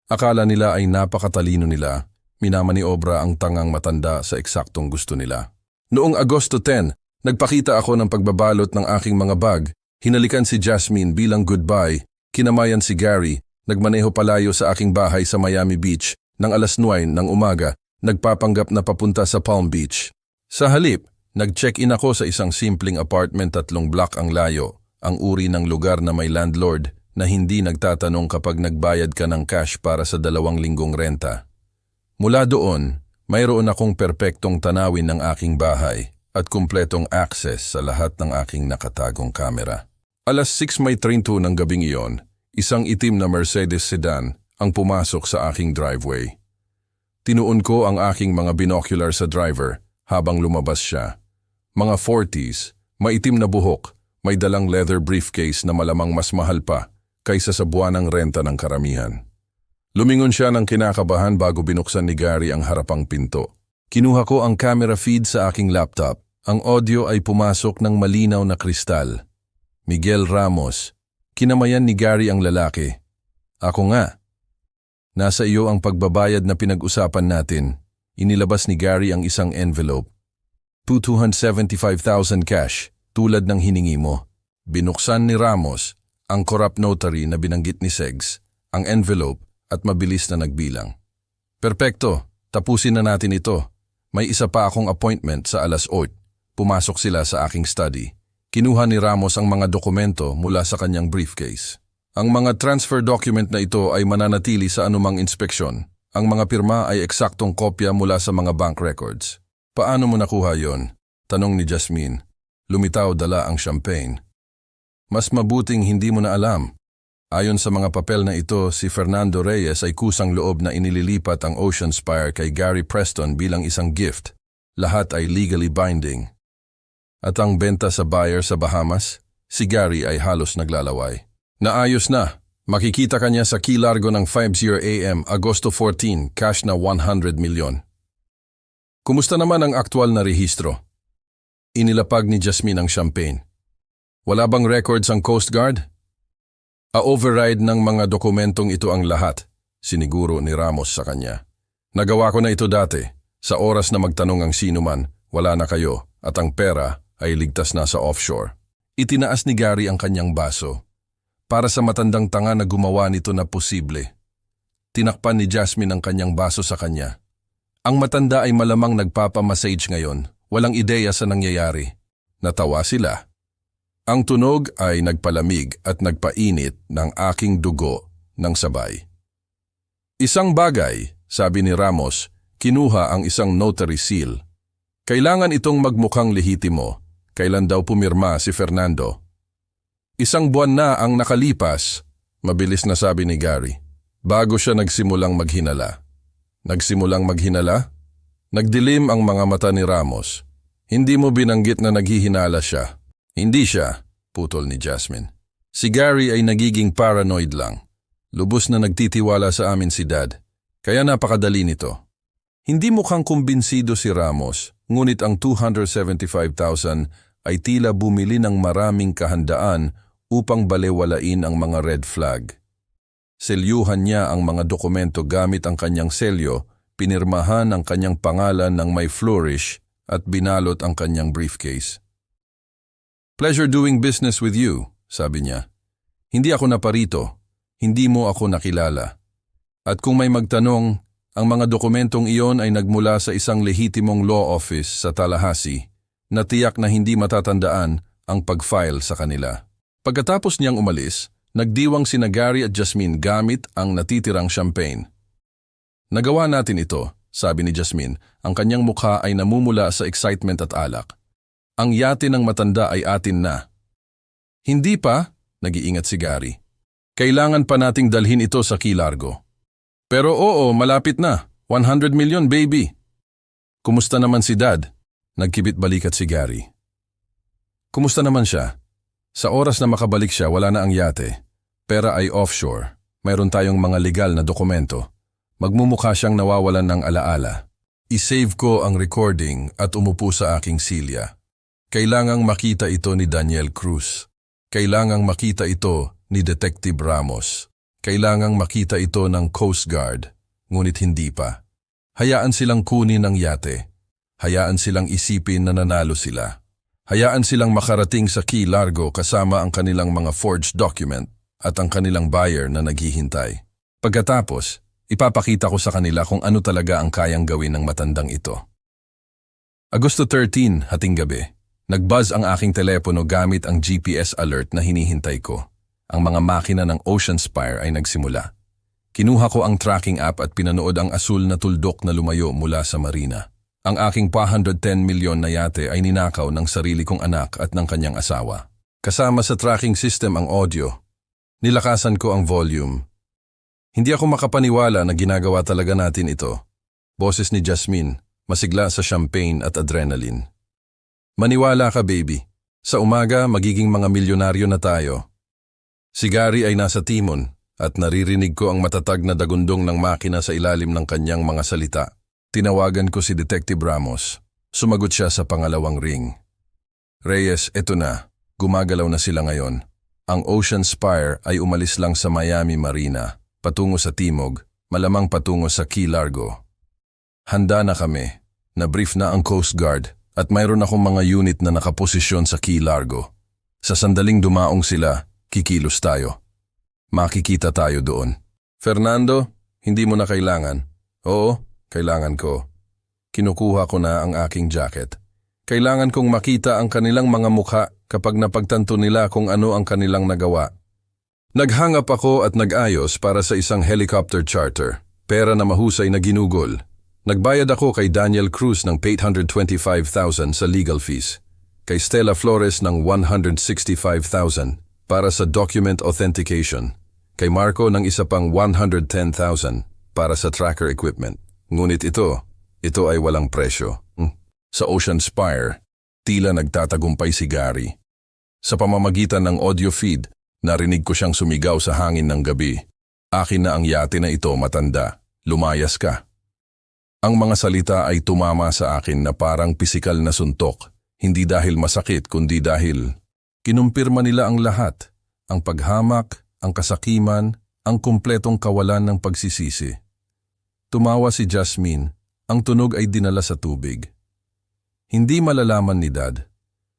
Akala nila ay napakatalino nila, minamaniobra ang tangang matanda sa eksaktong gusto nila. Noong Agosto 10, nagpakita ako ng pagbabalot ng aking mga bag, hinalikan si Jasmine bilang goodbye, kinamayan si Gary, nagmaneho palayo sa aking bahay sa Miami Beach ng 9:00 ng umaga, nagpapanggap na papunta sa Palm Beach. Sa halip, nag-check-in ako sa isang simpleng apartment 3 block ang layo, ang uri ng lugar na may landlord na hindi nagtatanong kapag nagbayad ka ng cash para sa 2 linggong renta. Mula doon, mayroon akong perpektong tanawin ng aking bahay at kumpletong access sa lahat ng aking nakatagong kamera. 6:30 ng gabing iyon, isang itim na Mercedes sedan ang pumasok sa aking driveway. Tinuon ko ang aking mga binocular sa driver habang lumabas siya. Mga 40s, maitim na buhok, may dalang leather briefcase na malamang mas mahal pa kaysa sa buwanang renta ng karamihan. Lumingon siya ng kinakabahan bago binuksan ni Gary ang harapang pinto. Kinuha ko ang camera feed sa aking laptop. Ang audio ay pumasok ng malinaw na kristal. Miguel Ramos. Kinamayan ni Gary ang lalaki. Ako nga. Nasa iyo ang pagbabayad na pinag-usapan natin. Inilabas ni Gary ang isang envelope. 275,000 cash, tulad ng hiningi mo. Binuksan ni Ramos ang corrupt notary na binanggit ni Segs, ang envelope at mabilis na nagbilang. Perpekto, tapusin na natin ito. May isa pa akong appointment sa 8:00. Pumasok sila sa aking study. Kinuha ni Ramos ang mga dokumento mula sa kanyang briefcase. Ang mga transfer document na ito ay mananatili sa anumang inspeksyon. Ang mga pirma ay eksaktong kopya mula sa mga bank records. Paano mo nakuha yon? Tanong ni Jasmine. Lumitaw dala ang champagne. Mas mabuting hindi mo na alam. Ayon sa mga papel na ito, si Fernando Reyes ay kusang loob na inililipat ang Ocean Spire kay Gary Preston bilang isang gift. Lahat ay legally binding. At ang benta sa buyer sa Bahamas, si Gary ay halos naglalaway. Naayos na. Makikita kanya sa Key Largo ng 5:00 AM, Agosto 14, cash na 100 milyon. Kumusta naman ang aktwal na rehistro? Inilapag ni Jasmine ang champagne. Wala bang records ang Coast Guard? A-override ng mga dokumentong ito ang lahat, siniguro ni Ramos sa kanya. Nagawa ko na ito dati. Sa oras na magtanong ang sino man, wala na kayo at ang pera ay ligtas na sa offshore. Itinaas ni Gary ang kanyang baso. Para sa matandang tanga na gumawa nito na posible. Tinakpan ni Jasmine ang kanyang baso sa kanya. Ang matanda ay malamang nagpapamassage ngayon, walang ideya sa nangyayari. Natawa sila. Ang tunog ay nagpalamig at nagpainit ng aking dugo ng sabay. Isang bagay, sabi ni Ramos, kinuha ang isang notary seal. Kailangan itong magmukhang lehitimo. Kailan daw pumirma si Fernando? Isang buwan na ang nakalipas, mabilis na sabi ni Gary, bago siya nagsimulang maghinala. Nagsimulang maghinala? Nagdilim ang mga mata ni Ramos. Hindi mo binanggit na naghihinala siya. Hindi siya, putol ni Jasmine. Si Gary ay nagiging paranoid lang. Lubos na nagtitiwala sa amin si Dad. Kaya napakadali nito. Hindi mukhang kumbinsido si Ramos, ngunit ang 275,000 ay tila bumili ng maraming kahandaan upang balewalain ang mga red flag. Selyuhan niya ang mga dokumento gamit ang kanyang selyo, pinirmahan ang kanyang pangalan ng may flourish at binalot ang kanyang briefcase. Pleasure doing business with you, sabi niya. Hindi ako naparito, hindi mo ako nakilala. At kung may magtanong, ang mga dokumentong iyon ay nagmula sa isang lehitimong law office sa Tallahassee na tiyak na hindi matatandaan ang pag-file sa kanila. Pagkatapos niyang umalis, nagdiwang sina Gary at Jasmine gamit ang natitirang champagne. Nagawa natin ito, sabi ni Jasmine, ang kanyang mukha ay namumula sa excitement at alak. Ang yate ng matanda ay atin na. Hindi pa, nag-iingat si Gary. Kailangan pa nating dalhin ito sa Key Largo. Pero oo, malapit na. 100 million, baby. Kumusta naman si Dad? Nagkibit balikat si Gary. Kumusta naman siya? Sa oras na makabalik siya, wala na ang yate. Pera ay offshore. Mayroon tayong mga legal na dokumento. Magmumukha siyang nawawalan ng alaala. I-save ko ang recording at umupo sa aking silya. Kailangang makita ito ni Daniel Cruz. Kailangang makita ito ni Detective Ramos. Kailangang makita ito ng Coast Guard. Ngunit hindi pa. Hayaan silang kunin ang yate. Hayaan silang isipin na nanalo sila. Hayaan silang makarating sa Key Largo kasama ang kanilang mga forged document at ang kanilang buyer na naghihintay. Pagkatapos, ipapakita ko sa kanila kung ano talaga ang kayang gawin ng matandang ito. Agosto 13, hating gabi. Nag-buzz ang aking telepono gamit ang GPS alert na hinihintay ko. Ang mga makina ng Ocean Spire ay nagsimula. Kinuha ko ang tracking app at pinanood ang asul na tuldok na lumayo mula sa marina. Ang aking 110 milyon na yate ay ninakaw ng sarili kong anak at ng kanyang asawa. Kasama sa tracking system ang audio. Nilakasan ko ang volume. Hindi ako makapaniwala na ginagawa talaga natin ito. Boses ni Jasmine, masigla sa champagne at adrenaline. Maniwala ka, baby. Sa umaga, magiging mga milyonaryo na tayo. Si Gary ay nasa timon at naririnig ko ang matatag na dagundong ng makina sa ilalim ng kanyang mga salita. Tinawagan ko si Detective Ramos. Sumagot siya sa pangalawang ring. Reyes, eto na. Gumagalaw na sila ngayon. Ang Ocean Spire ay umalis lang sa Miami Marina, patungo sa timog, malamang patungo sa Key Largo. Handa na kami. Na-brief na ang Coast Guard At mayroon akong mga unit na nakaposisyon sa Key Largo. Sa sandaling dumaong sila, kikilos tayo. Makikita tayo doon. Fernando, hindi mo na kailangan. Oo, kailangan ko. Kinukuha ko na ang aking jacket. Kailangan kong makita ang kanilang mga mukha kapag napagtanto nila kung ano ang kanilang nagawa. Naghangap ako at nag-ayos para sa isang helicopter charter. Pera na mahusay na ginugol. Nagbayad ako kay Daniel Cruz ng 825,000 sa legal fees. Kay Stella Flores ng 165,000 para sa document authentication. Kay Marco ng isa pang 110,000 para sa tracker equipment. Ngunit ito ay walang presyo. Sa Ocean Spire, tila nagtatagumpay si Gary. Sa pamamagitan ng audio feed, narinig ko siyang sumigaw sa hangin ng gabi. Akin na ang yate na ito, matanda. Lumayas ka. Ang mga salita ay tumama sa akin na parang pisikal na suntok. Hindi dahil masakit kundi dahil kinumpirma nila ang lahat. Ang paghamak, ang kasakiman, ang kumpletong kawalan ng pagsisisi. Tumawa si Jasmine. Ang tunog ay dinala sa tubig. Hindi malalaman ni Dad.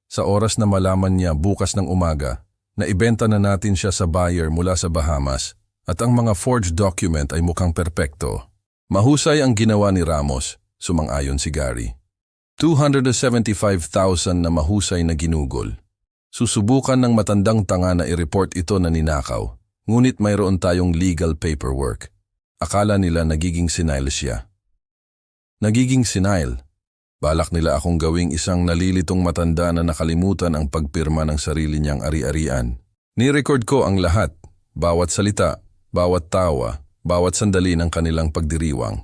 Sa oras na malaman niya bukas ng umaga, na ibenta na natin siya sa buyer mula sa Bahamas at ang mga forged document ay mukhang perpekto. Mahusay ang ginawa ni Ramos, sumang-ayon si Gary. 275,000 na mahusay na ginugol. Susubukan ng matandang tanga na i-report ito na ninakaw, ngunit mayroon tayong legal paperwork. Akala nila nagiging senile siya. Nagiging senile. Balak nila akong gawing isang nalilitong matanda na nakalimutan ang pagpirma ng sarili niyang ari-arian. Ni-record ko ang lahat, bawat salita, bawat tawa, bawat sandali ng kanilang pagdiriwang.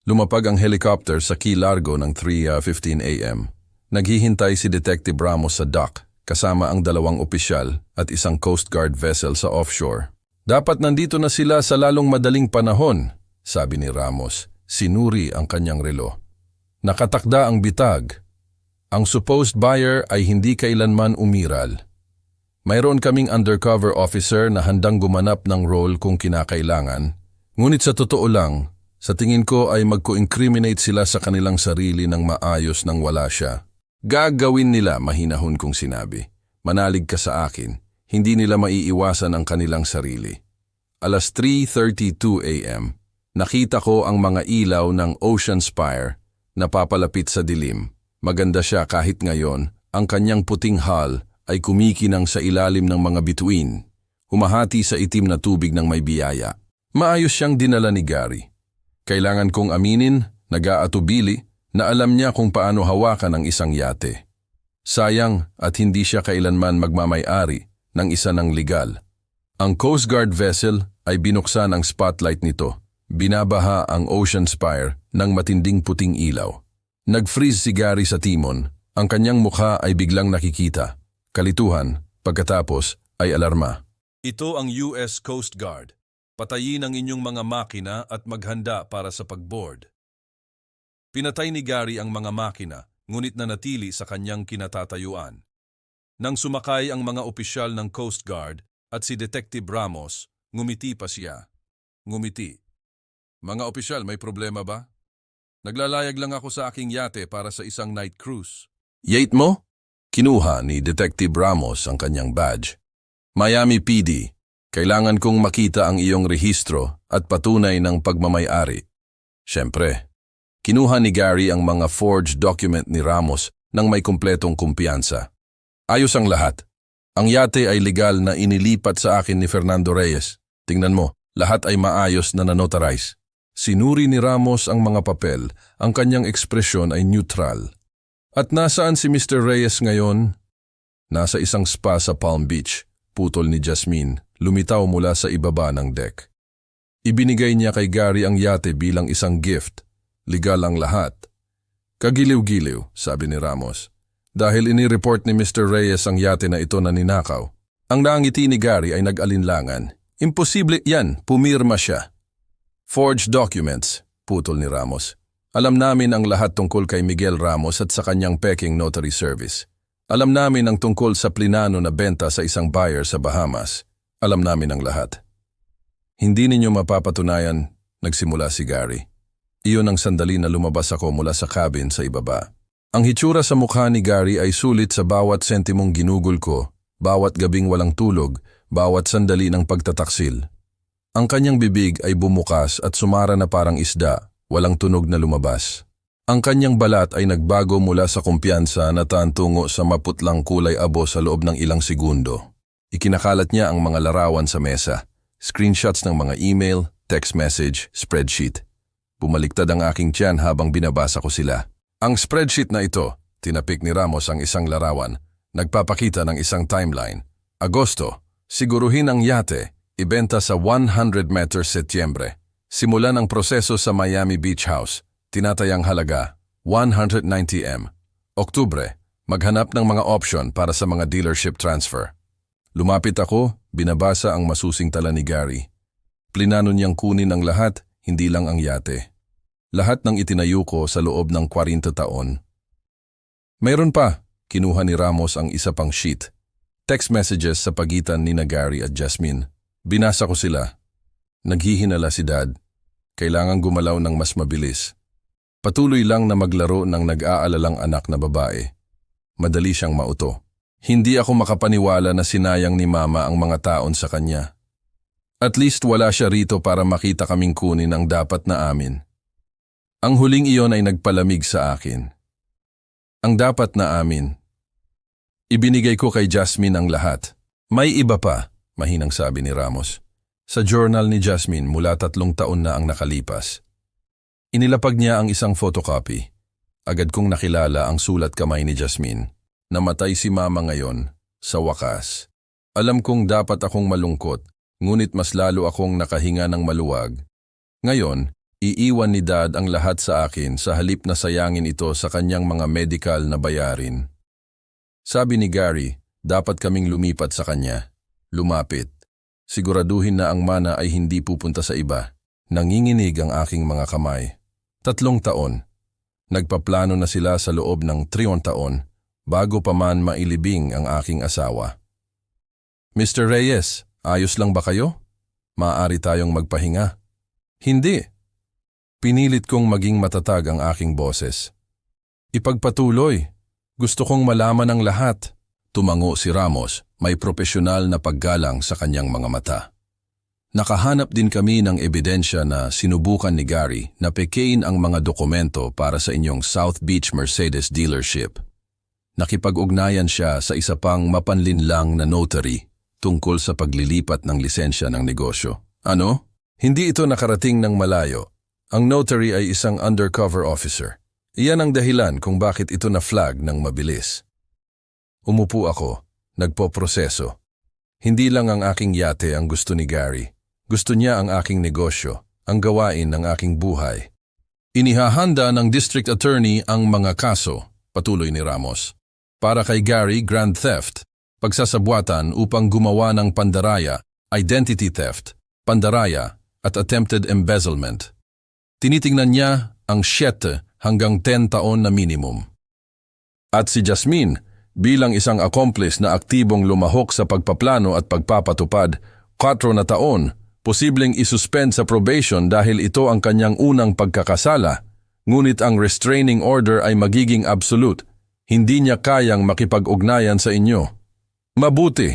Lumapag ang helicopter sa Key Largo ng 3:15 a.m. Naghihintay si Detective Ramos sa dock kasama ang 2 opisyal at isang Coast Guard vessel sa offshore. Dapat nandito na sila sa lalong madaling panahon, sabi ni Ramos. Sinuri ang kanyang relo. Nakatakda ang bitag. Ang supposed buyer ay hindi kailanman umiral. Mayroon kaming undercover officer na handang gumanap ng role kung kinakailangan. Ngunit sa totoo lang, sa tingin ko ay magko-incriminate sila sa kanilang sarili ng maayos nang wala siya. Gagawin nila, mahinahon kong sinabi. Manalig ka sa akin, hindi nila maiiwasan ang kanilang sarili. Alas 3:32 a.m., nakita ko ang mga ilaw ng Ocean Spire na papalapit sa dilim. Maganda siya kahit ngayon, ang kanyang puting hull ay kumikinang sa ilalim ng mga bituin, humahati sa itim na tubig ng may biyaya. Maayos siyang dinala ni Gary. Kailangan kong aminin, nag-aatubili, na alam niya kung paano hawakan ang isang yate. Sayang at hindi siya kailanman magmamay-ari ng isa ng legal. Ang Coast Guard vessel ay binuksan ang spotlight nito. Binabaha ang Ocean Spire ng matinding puting ilaw. Nag-freeze si Gary sa timon. Ang kanyang mukha ay biglang nakikita. Kalituhan, pagkatapos ay alarma. Ito ang US Coast Guard. Patayin ang inyong mga makina at maghanda para sa pagboard. Pinatay ni Gary ang mga makina, ngunit nanatili sa kanyang kinatatayuan. Nang sumakay ang mga opisyal ng Coast Guard at si Detective Ramos, ngumiti pa siya. Ngumiti. Mga opisyal, may problema ba? Naglalayag lang ako sa aking yate para sa isang night cruise. Yate mo? Kinuha ni Detective Ramos ang kanyang badge. Miami PD. Kailangan kong makita ang iyong rehistro at patunay ng pagmamay-ari. Siyempre, kinuha ni Gary ang mga forged document ni Ramos nang may kumpletong kumpiyansa. Ayos ang lahat. Ang yate ay legal na inilipat sa akin ni Fernando Reyes. Tingnan mo, lahat ay maayos na nanotarize. Sinuri ni Ramos ang mga papel, ang kanyang ekspresyon ay neutral. At nasaan si Mr. Reyes ngayon? Nasa isang spa sa Palm Beach, putol ni Jasmine. Lumitaw mula sa ibaba ng deck. Ibinigay niya kay Gary ang yate bilang isang gift. Legal ang lahat. Kagiliw-giliw, sabi ni Ramos. Dahil inireport ni Mr. Reyes ang yate na ito na ninakaw. Ang nangiti ni Gary ay nag-alinlangan. Imposible yan, pumirma siya. Forged documents, putol ni Ramos. Alam namin ang lahat tungkol kay Miguel Ramos at sa kanyang peking notary service. Alam namin ang tungkol sa plinano na benta sa isang buyer sa Bahamas. Alam namin ang lahat. Hindi ninyo mapapatunayan, nagsimula si Gary. Iyon ang sandali na lumabas ako mula sa cabin sa ibaba. Ang hitsura sa mukha ni Gary ay sulit sa bawat sentimong ginugol ko, bawat gabing walang tulog, bawat sandali ng pagtataksil. Ang kanyang bibig ay bumukas at sumara na parang isda, walang tunog na lumabas. Ang kanyang balat ay nagbago mula sa kumpiyansa na tungo sa maputlang kulay abo sa loob ng ilang segundo. Ikinakalat niya ang mga larawan sa mesa, screenshots ng mga email, text message, spreadsheet. Bumaliktad ang aking tiyan habang binabasa ko sila. Ang spreadsheet na ito, tinapik ni Ramos ang isang larawan, nagpapakita ng isang timeline. Agosto, siguruhin ang yate, ibenta sa 100 meters Setyembre. Simulan ang proseso sa Miami Beach House. Tinatayang halaga, 190M. Oktubre, maghanap ng mga option para sa mga dealership transfer. Lumapit ako, binabasa ang masusing tala ni Gary. Plinano niyang kunin ang lahat, hindi lang ang yate. Lahat ng itinayo ko sa loob ng 40 taon. Mayroon pa, kinuha ni Ramos ang isa pang sheet. Text messages sa pagitan ni Gary at Jasmine. Binasa ko sila. Naghihinala si Dad. Kailangang gumalaw ng mas mabilis. Patuloy lang na maglaro ng nag-aalalang anak na babae. Madali siyang mauto. Hindi ako makapaniwala na sinayang ni Mama ang mga taon sa kanya. At least wala siya rito para makita kaming kunin ang dapat na amin. Ang huling iyon ay nagpalamig sa akin. Ang dapat na amin. Ibinigay ko kay Jasmine ang lahat. May iba pa, mahinang sabi ni Ramos. Sa journal ni Jasmine mula 3 taon na ang nakalipas. Inilapag niya ang isang photocopy. Agad kong nakilala ang sulat kamay ni Jasmine. Namatay si Mama ngayon, sa wakas. Alam kong dapat akong malungkot, ngunit mas lalo akong nakahinga ng maluwag. Ngayon, iiwan ni Dad ang lahat sa akin sa halip na sayangin ito sa kanyang mga medical na bayarin. Sabi ni Gary, dapat kaming lumipat sa kanya. Lumapit. Siguraduhin na ang mana ay hindi pupunta sa iba. Nanginginig ang aking mga kamay. 3 taon. Nagpaplano na sila sa loob ng 3 taon bago pa man mailibing ang aking asawa. Mr. Reyes, ayos lang ba kayo? Maaari tayong magpahinga. Hindi. Pinilit kong maging matatag ang aking boses. Ipagpatuloy. Gusto kong malaman ang lahat. Tumango si Ramos, may propesyonal na paggalang sa kanyang mga mata. Nakahanap din kami ng ebidensya na sinubukan ni Gary na pekein ang mga dokumento para sa inyong South Beach Mercedes dealership. Nakipag-ugnayan siya sa isa pang mapanlinlang na notary tungkol sa paglilipat ng lisensya ng negosyo. Ano? Hindi ito nakarating ng malayo. Ang notary ay isang undercover officer. Iyan ang dahilan kung bakit ito na-flag ng mabilis. Umupo ako, nagpoproseso. Hindi lang ang aking yate ang gusto ni Gary. Gusto niya ang aking negosyo, ang gawain ng aking buhay. Inihahanda ng district attorney ang mga kaso, patuloy ni Ramos. Para kay Gary, grand theft, pagsasabwatan upang gumawa ng pandaraya, identity theft, pandaraya at attempted embezzlement. Tinitingnan niya ang 7 hanggang 10 taon na minimum. At si Jasmine, bilang isang accomplice na aktibong lumahok sa pagpaplano at pagpapatupad, 4 na taon, posibleng isuspend sa probation dahil ito ang kanyang unang pagkakasala, ngunit ang restraining order ay magiging absolute. Hindi niya kayang makipag-ugnayan sa inyo. Mabuti.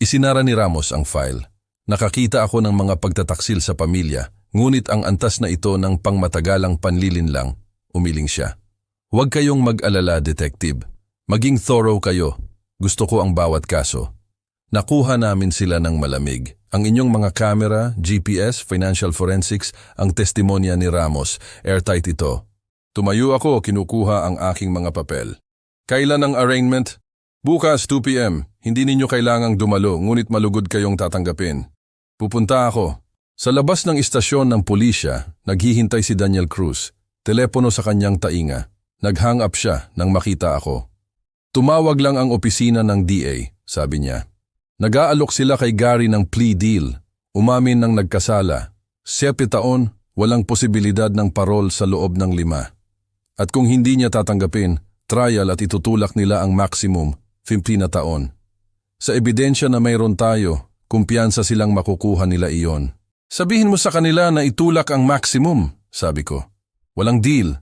Isinara ni Ramos ang file. Nakakita ako ng mga pagtataksil sa pamilya, ngunit ang antas na ito ng pangmatagalang panlilinlang, umiling siya. Huwag kayong mag-alala, detective. Maging thorough kayo. Gusto ko ang bawat kaso. Nakuha namin sila ng malamig. Ang inyong mga camera, GPS, financial forensics, ang testimonya ni Ramos, airtight ito. Tumayo ako, kinukuha ang aking mga papel. Kailan ang arraignment? Bukas 2 p.m. Hindi ninyo kailangang dumalo, ngunit malugod kayong tatanggapin. Pupunta ako. Sa labas ng istasyon ng pulisya, naghihintay si Daniel Cruz. Telepono sa kanyang tainga. Nag-hang up siya nang makita ako. Tumawag lang ang opisina ng DA, sabi niya. Nag-aalok sila kay Gary ng plea deal. Umamin ng nagkasala. 7 taon, walang posibilidad ng parol sa loob ng 5. At kung hindi niya tatanggapin, trial at itutulak nila ang maximum, 15 na taon. Sa ebidensya na mayroon tayo, kumpiyansa silang makukuha nila iyon. Sabihin mo sa kanila na itulak ang maximum, sabi ko. Walang deal.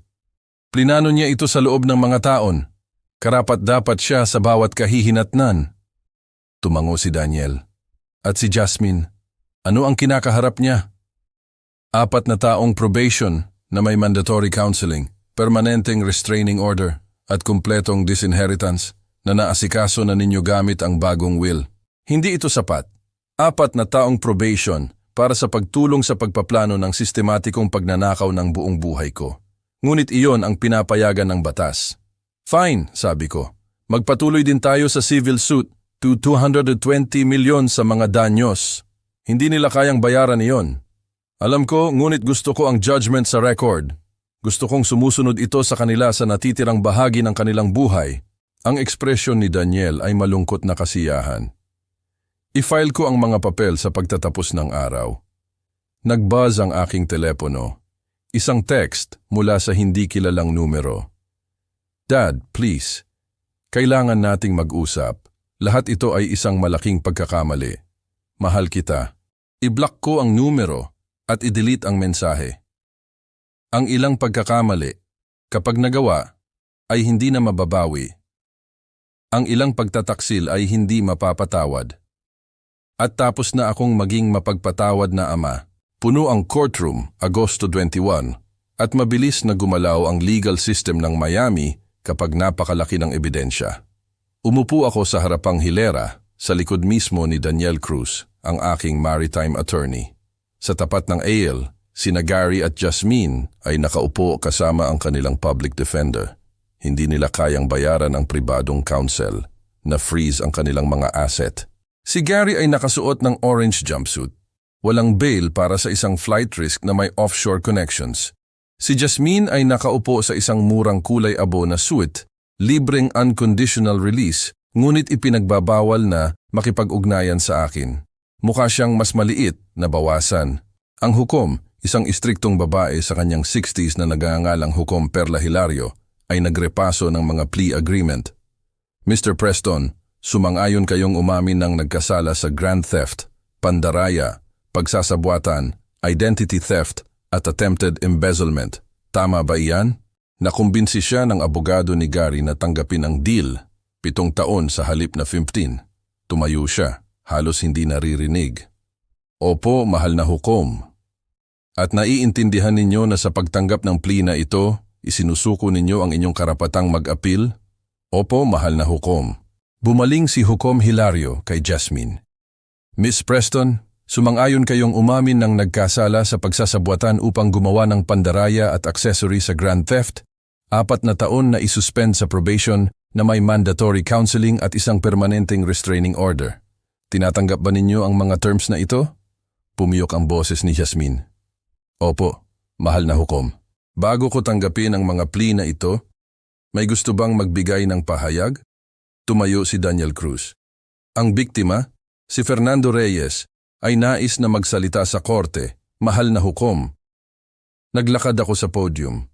Plinano niya ito sa loob ng mga taon. Karapat-dapat siya sa bawat kahihinatnan. Tumango si Daniel. At si Jasmine, ano ang kinakaharap niya? 4 na taong probation na may mandatory counseling, permanenteng restraining order at kumpletong disinheritance na naasikaso na ninyo gamit ang bagong will. Hindi ito sapat. 4 na taong probation para sa pagtulong sa pagpaplano ng sistematikong pagnanakaw ng buong buhay ko. Ngunit iyon ang pinapayagan ng batas. Fine, sabi ko. Magpatuloy din tayo sa civil suit to 220 milyon sa mga danyos. Hindi nila kayang bayaran iyon. Alam ko, ngunit gusto ko ang judgment sa record. Gusto kong sumusunod ito sa kanila sa natitirang bahagi ng kanilang buhay. Ang ekspresyon ni Daniel ay malungkot na kasiyahan. I-file ko ang mga papel sa pagtatapos ng araw. Nag-buzz ang aking telepono. Isang text mula sa hindi kilalang numero. Dad, please. Kailangan nating mag-usap. Lahat ito ay isang malaking pagkakamali. Mahal kita. I-block ko ang numero at i-delete ang mensahe. Ang ilang pagkakamali, kapag nagawa, ay hindi na mababawi. Ang ilang pagtataksil ay hindi mapapatawad. At tapos na akong maging mapagpatawad na ama. Puno ang courtroom, Agosto 21, at mabilis na gumalaw ang legal system ng Miami kapag napakalaki ng ebidensya. Umupo ako sa harapang hilera sa likod mismo ni Daniel Cruz, ang aking maritime attorney. Sa tapat ng aisle, sina Gary at Jasmine ay nakaupo kasama ang kanilang public defender. Hindi nila kayang bayaran ang pribadong counsel na freeze ang kanilang mga asset. Si Gary ay nakasuot ng orange jumpsuit. Walang bail para sa isang flight risk na may offshore connections. Si Jasmine ay nakaupo sa isang murang kulay abo na suit, libreng unconditional release, ngunit ipinagbabawal na makipag-ugnayan sa akin. Mukha siyang mas maliit na bawasan. Ang hukom, isang istriktong babae sa kanyang 60s na nagangalang Hukom Perla Hilario, ay nagrepaso ng mga plea agreement. Mr. Preston, sumang-ayon kayong umamin ng nagkasala sa grand theft, pandaraya, pagsasabwatan, identity theft at attempted embezzlement. Tama ba iyan? Nakumbinsi siya ng abogado ni Gary na tanggapin ang deal, 7 taon sa halip na 15. Tumayo siya, halos hindi naririnig. Opo, mahal na hukom. At naiintindihan ninyo na sa pagtanggap ng plea na ito, isinusuko ninyo ang inyong karapatang mag-apil? Opo, mahal na hukom. Bumaling si Hukom Hilario kay Jasmine. Miss Preston, sumang-ayon kayong umamin ng nagkasala sa pagsasabwatan upang gumawa ng pandaraya at accessory sa grand theft, 4 na taon na isuspend sa probation na may mandatory counseling at isang permanenteng restraining order. Tinatanggap ba ninyo ang mga terms na ito? Pumiyok ang boses ni Jasmine. Opo, mahal na hukom. Bago ko tanggapin ang mga plea na ito, may gusto bang magbigay ng pahayag? Tumayo si Daniel Cruz. Ang biktima, si Fernando Reyes, ay nais na magsalita sa korte, mahal na hukom. Naglakad ako sa podium.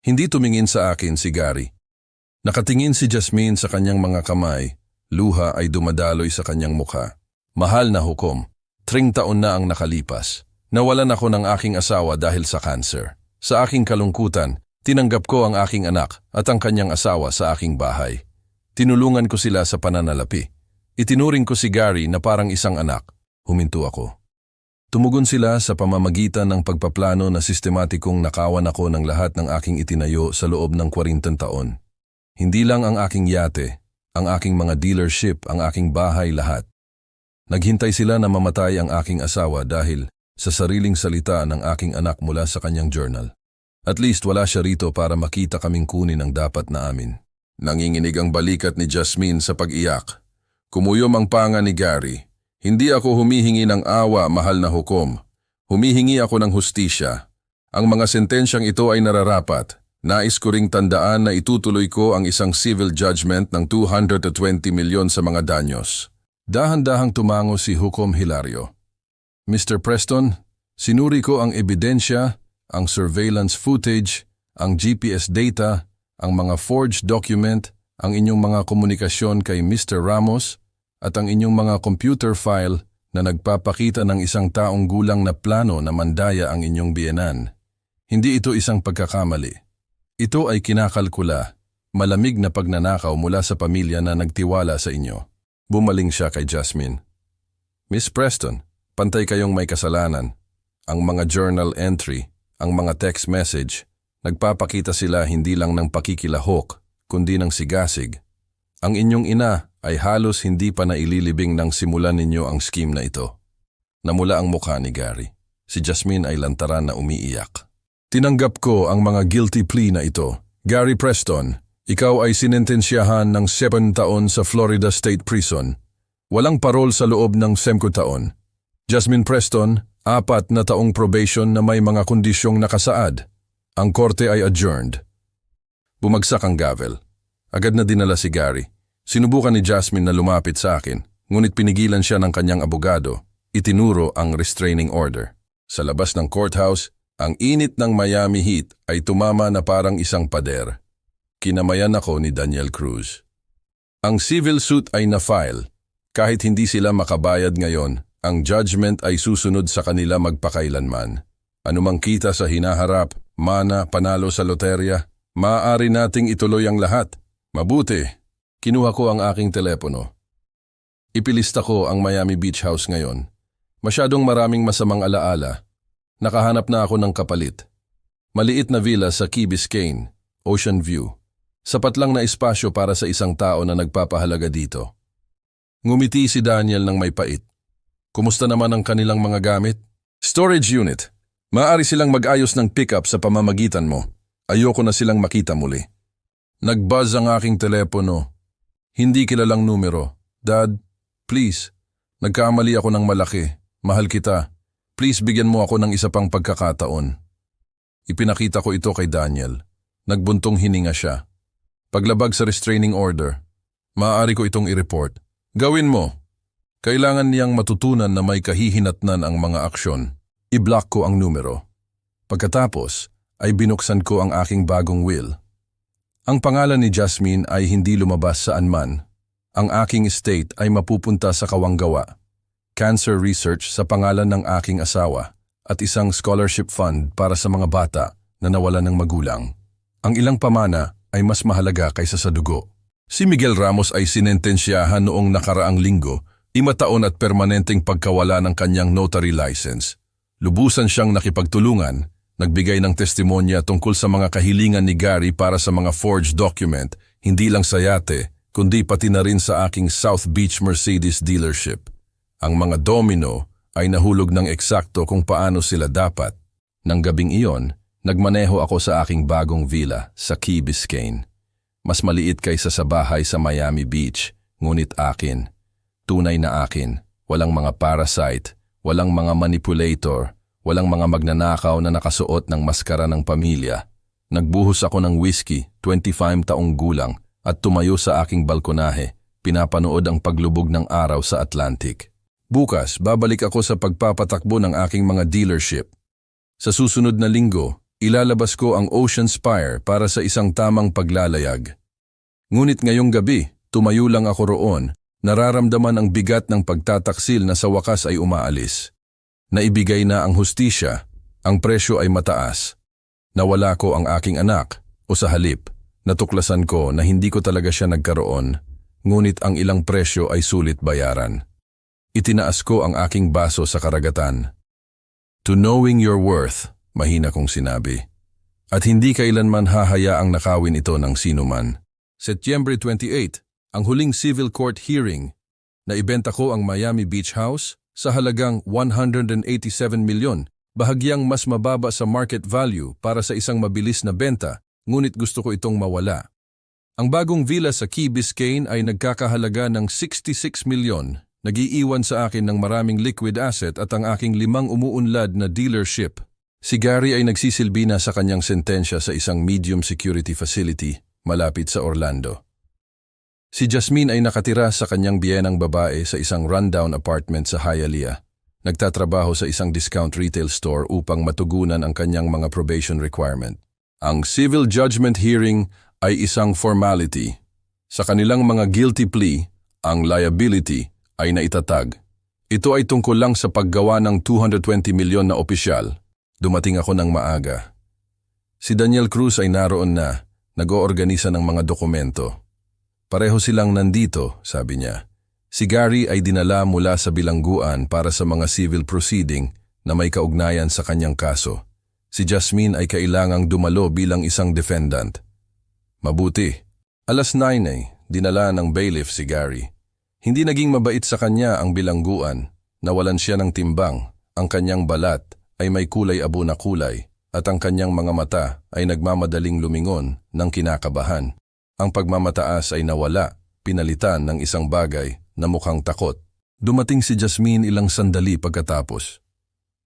Hindi tumingin sa akin si Gary. Nakatingin si Jasmine sa kanyang mga kamay, luha ay dumadaloy sa kanyang mukha. Mahal na hukom, 3 taon na ang nakalipas. Nawalan ako ng aking asawa dahil sa cancer. Sa aking kalungkutan, tinanggap ko ang aking anak at ang kanyang asawa sa aking bahay. Tinulungan ko sila sa pananalapi. Itinuring ko si Gary na parang isang anak. Huminto ako. Tumugon sila sa pamamagitan ng pagpaplano na sistematikong nakawan ako ng lahat ng aking itinayo sa loob ng 40 taon. Hindi lang ang aking yate, ang aking mga dealership, ang aking bahay, lahat. Naghintay sila na mamatay ang aking asawa dahil sa sariling salita ng aking anak mula sa kanyang journal. At least wala siya rito para makita kaming kunin ang dapat na amin. Nanginginig ang balikat ni Jasmine sa pag-iyak. Kumuyom ang panga ni Gary. Hindi ako humihingi ng awa, mahal na hukom. Humihingi ako ng hustisya. Ang mga sentensyang ito ay nararapat. Nais ko ring tandaan na itutuloy ko ang isang civil judgment ng 220 milyon sa mga danyos. Dahan-dahang tumango si Hukom Hilario. Mr. Preston, sinuri ko ang ebidensya, ang surveillance footage, ang GPS data, ang mga forged document, ang inyong mga komunikasyon kay Mr. Ramos, at ang inyong mga computer file na nagpapakita ng isang taong gulang na plano na mandaya ang inyong biyenan. Hindi ito isang pagkakamali. Ito ay kinakalkula, malamig na pagnanakaw mula sa pamilya na nagtiwala sa inyo. Bumaling siya kay Jasmine. Miss Preston, pantay kayong may kasalanan. Ang mga journal entry, ang mga text message, nagpapakita sila hindi lang ng pakikilahok, kundi ng sigasig. Ang inyong ina ay halos hindi pa naililibing nang simulan ninyo ang scheme na ito. Namula ang mukha ni Gary. Si Jasmine ay lantaran na umiiyak. Tinanggap ko ang mga guilty plea na ito. Gary Preston, ikaw ay sinentensyahan ng 7 taon sa Florida State Prison. Walang parol sa loob ng 10 taon. Jasmine Preston, 4 na taong probation na may mga kondisyong nakasaad. Ang korte ay adjourned. Bumagsak ang gavel. Agad na dinala si Gary. Sinubukan ni Jasmine na lumapit sa akin, ngunit pinigilan siya ng kanyang abogado. Itinuro ang restraining order. Sa labas ng courthouse, ang init ng Miami heat ay tumama na parang isang pader. Kinamayan ako ni Daniel Cruz. Ang civil suit ay na-file. Kahit hindi sila makabayad ngayon, ang judgment ay susunod sa kanila magpakailanman. Anumang kita sa hinaharap, mana, panalo sa loterya, maaari nating ituloy ang lahat. Mabuti, kinuha ko ang aking telepono. Ipilista ko ang Miami Beach House ngayon. Masyadong maraming masamang alaala. Nakahanap na ako ng kapalit. Maliit na villa sa Key Biscayne, Ocean View. Sapat lang na espasyo para sa isang tao na nagpapahalaga dito. Ngumiti si Daniel ng may pait. Kumusta naman ang kanilang mga gamit? Storage unit. Maaari silang mag-ayos ng pick-up sa pamamagitan mo. Ayoko na silang makita muli. Nag-buzz ang aking telepono. Hindi kilalang numero. Dad, please. Nagkamali ako ng malaki. Mahal kita. Please bigyan mo ako ng isa pang pagkakataon. Ipinakita ko ito kay Daniel. Nagbuntong hininga siya. Paglabag sa restraining order, maaari ko itong i-report. Gawin mo. Kailangan niyang matutunan na may kahihinatnan ang mga aksyon. I-block ko ang numero. Pagkatapos, ay binuksan ko ang aking bagong will. Ang pangalan ni Jasmine ay hindi lumabas saan man. Ang aking estate ay mapupunta sa Kawanggawa. Cancer research sa pangalan ng aking asawa at isang scholarship fund para sa mga bata na nawalan ng magulang. Ang ilang pamana ay mas mahalaga kaysa sa dugo. Si Miguel Ramos ay sinentensyahan noong nakaraang linggo, 5 taon at permanenteng pagkawala ng kanyang notary license. Lubusan siyang nakipagtulungan, nagbigay ng testimonya tungkol sa mga kahilingan ni Gary para sa mga forged document, hindi lang sa yate, kundi pati na rin sa aking South Beach Mercedes dealership. Ang mga domino ay nahulog ng eksakto kung paano sila dapat. Nang gabing iyon, nagmaneho ako sa aking bagong villa sa Key Biscayne. Mas maliit kaysa sa bahay sa Miami Beach, ngunit akin. Tunay na akin, walang mga parasite, walang mga manipulator, walang mga magnanakaw na nakasuot ng maskara ng pamilya. Nagbuhos ako ng whiskey, 25 taong gulang, at tumayo sa aking balkonahe, pinapanood ang paglubog ng araw sa Atlantic. Bukas, babalik ako sa pagpapatakbo ng aking mga dealership. Sa susunod na linggo, ilalabas ko ang Ocean Spire para sa isang tamang paglalayag. Ngunit ngayong gabi, tumayo lang ako roon, nararamdaman ang bigat ng pagtataksil na sa wakas ay umaalis. Naibigay na ang hustisya, ang presyo ay mataas. Nawala ko ang aking anak, o sa halip, natuklasan ko na hindi ko talaga siya nagkaroon, ngunit ang ilang presyo ay sulit bayaran. Itinaas ko ang aking baso sa karagatan. To knowing your worth, mahina kong sinabi. At hindi kailanman hahayaang nakawin ito ng sinuman. Setyembre 28, ang huling civil court hearing. Naibenta ko ang Miami Beach House sa halagang 187 milyon, bahagyang mas mababa sa market value para sa isang mabilis na benta, ngunit gusto ko itong mawala. Ang bagong villa sa Key Biscayne ay nagkakahalaga ng 66 milyon. Nag-iiwan sa akin ng maraming liquid asset at ang aking 5 umuunlad na dealership. Si Gary ay nagsisilbi na sa kanyang sentensya sa isang medium security facility malapit sa Orlando. Si Jasmine ay nakatira sa kanyang biyenang babae sa isang rundown apartment sa Hialeah. Nagtatrabaho sa isang discount retail store upang matugunan ang kanyang mga probation requirement. Ang civil judgment hearing ay isang formality. Sa kanilang mga guilty plea, ang liability ay naitatag. Ito ay tungkol lang sa paggawa ng 220 milyon na opisyal. Dumating ako ng maaga. Si Daniel Cruz ay naroon na, nag-oorganisa ng mga dokumento. Pareho silang nandito, sabi niya. Si Gary ay dinala mula sa bilangguan para sa mga civil proceeding na may kaugnayan sa kanyang kaso. Si Jasmine ay kailangang dumalo bilang isang defendant. Mabuti. 9:00 ay dinala ng bailiff si Gary. Hindi naging mabait sa kanya ang bilangguan. Nawalan siya ng timbang. Ang kanyang balat ay may kulay abo na kulay at ang kanyang mga mata ay nagmamadaling lumingon ng kinakabahan. Ang pagmamataas ay nawala, pinalitan ng isang bagay na mukhang takot. Dumating si Jasmine ilang sandali pagkatapos.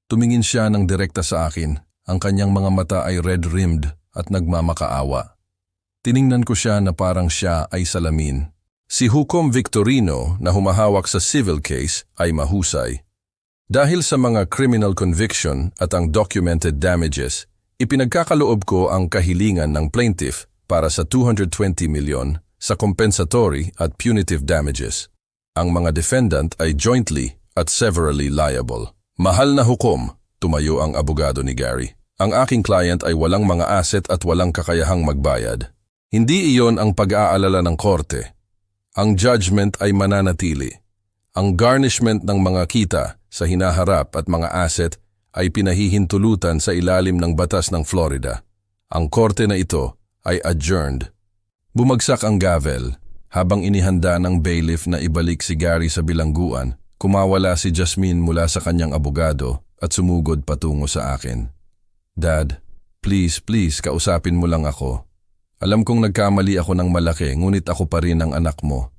Tumingin siya ng direkta sa akin. Ang kanyang mga mata ay red-rimmed at nagmamakaawa. Tiningnan ko siya na parang siya ay salamin. Si Hukom Victorino na humahawak sa civil case ay mahusay. Dahil sa mga criminal conviction at ang documented damages, ipinagkakaloob ko ang kahilingan ng plaintiff para sa 220 milyon sa compensatory at punitive damages. Ang mga defendant ay jointly at severally liable. Mahal na hukom, tumayo ang abogado ni Gary. Ang aking client ay walang mga asset at walang kakayahang magbayad. Hindi iyon ang pag-aalala ng korte. Ang judgment ay mananatili. Ang garnishment ng mga kita sa hinaharap at mga asset ay pinahihintulutan sa ilalim ng batas ng Florida. Ang korte na ito ay adjourned. Bumagsak ang gavel. Habang inihanda ng bailiff na ibalik si Gary sa bilangguan, kumawala si Jasmine mula sa kanyang abogado at sumugod patungo sa akin. Dad, please, kausapin mo lang ako. Alam kong nagkamali ako ng malaki, ngunit ako pa rin ang anak mo.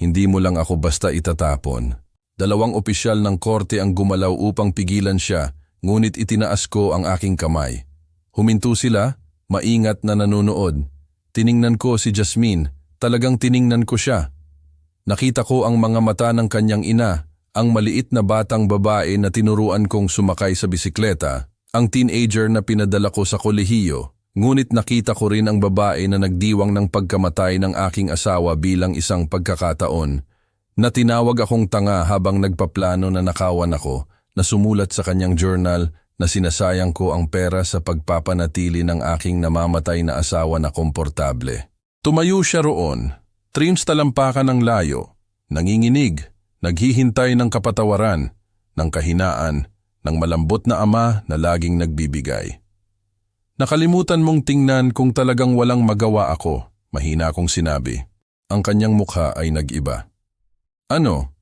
Hindi mo lang ako basta itatapon. 2 opisyal ng korte ang gumalaw upang pigilan siya, ngunit itinaas ko ang aking kamay. Huminto sila, maingat na nanonood. Tiningnan ko si Jasmine, talagang tiningnan ko siya. Nakita ko ang mga mata ng kanyang ina, ang maliit na batang babae na tinuruan kong sumakay sa bisikleta, ang teenager na pinadala ko sa kolehiyo. Ngunit nakita ko rin ang babae na nagdiwang ng pagkamatay ng aking asawa bilang isang pagkakataon, na tinawag akong tanga habang nagpaplano na nakawan ako, na sumulat sa kanyang journal na sinasayang ko ang pera sa pagpapanatili ng aking namamatay na asawa na komportable. Tumayo siya roon, trims talampakan ng layo, nanginginig, naghihintay ng kapatawaran, ng kahinaan, ng malambot na ama na laging nagbibigay. Nakalimutan mong tingnan kung talagang walang magawa ako, mahina kong sinabi. Ang kanyang mukha ay nag-iba. Ano?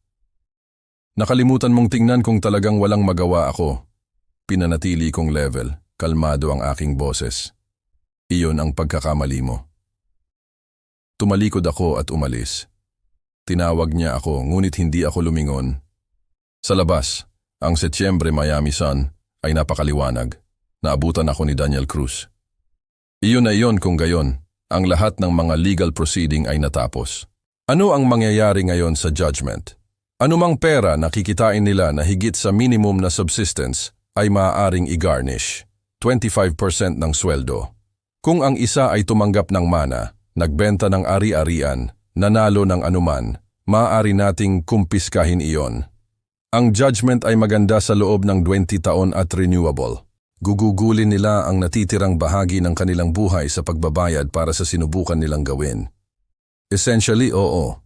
Nakalimutan mong tingnan kung talagang walang magawa ako. Pinanatili kong level, kalmado ang aking boses. Iyon ang pagkakamali mo. Tumalikod ako at umalis. Tinawag niya ako, ngunit hindi ako lumingon. Sa labas, ang Setyembre Miami Sun ay napakaliwanag. Naabutan ako ni Daniel Cruz. Iyon na iyon kung gayon, ang lahat ng mga legal proceeding ay natapos. Ano ang mangyayari ngayon sa judgment? Anumang pera na kikitain nila na higit sa minimum na subsistence ay maaaring i-garnish, 25% ng sweldo. Kung ang isa ay tumanggap ng mana, nagbenta ng ari-arian, nanalo ng anuman, maaari nating kumpiskahin iyon. Ang judgment ay maganda sa loob ng 20 taon at renewable. Gugugulin nila ang natitirang bahagi ng kanilang buhay sa pagbabayad para sa sinubukan nilang gawin. Essentially, oo.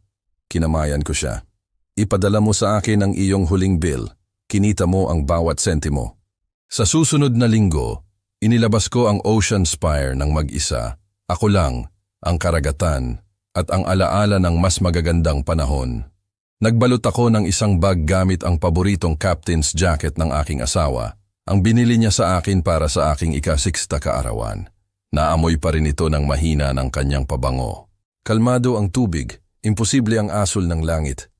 Kinamayan ko siya. Ipadala mo sa akin ang iyong huling bill. Kinita mo ang bawat sentimo. Sa susunod na linggo, inilabas ko ang Ocean Spire ng mag-isa. Ako lang, ang karagatan, at ang alaala ng mas magagandang panahon. Nagbalot ako ng isang bag gamit ang paboritong captain's jacket ng aking asawa. Ang binili niya sa akin para sa aking ika-60 kaarawan. Naamoy pa rin ito ng mahina ng kanyang pabango. Kalmado ang tubig, imposible ang asol ng langit.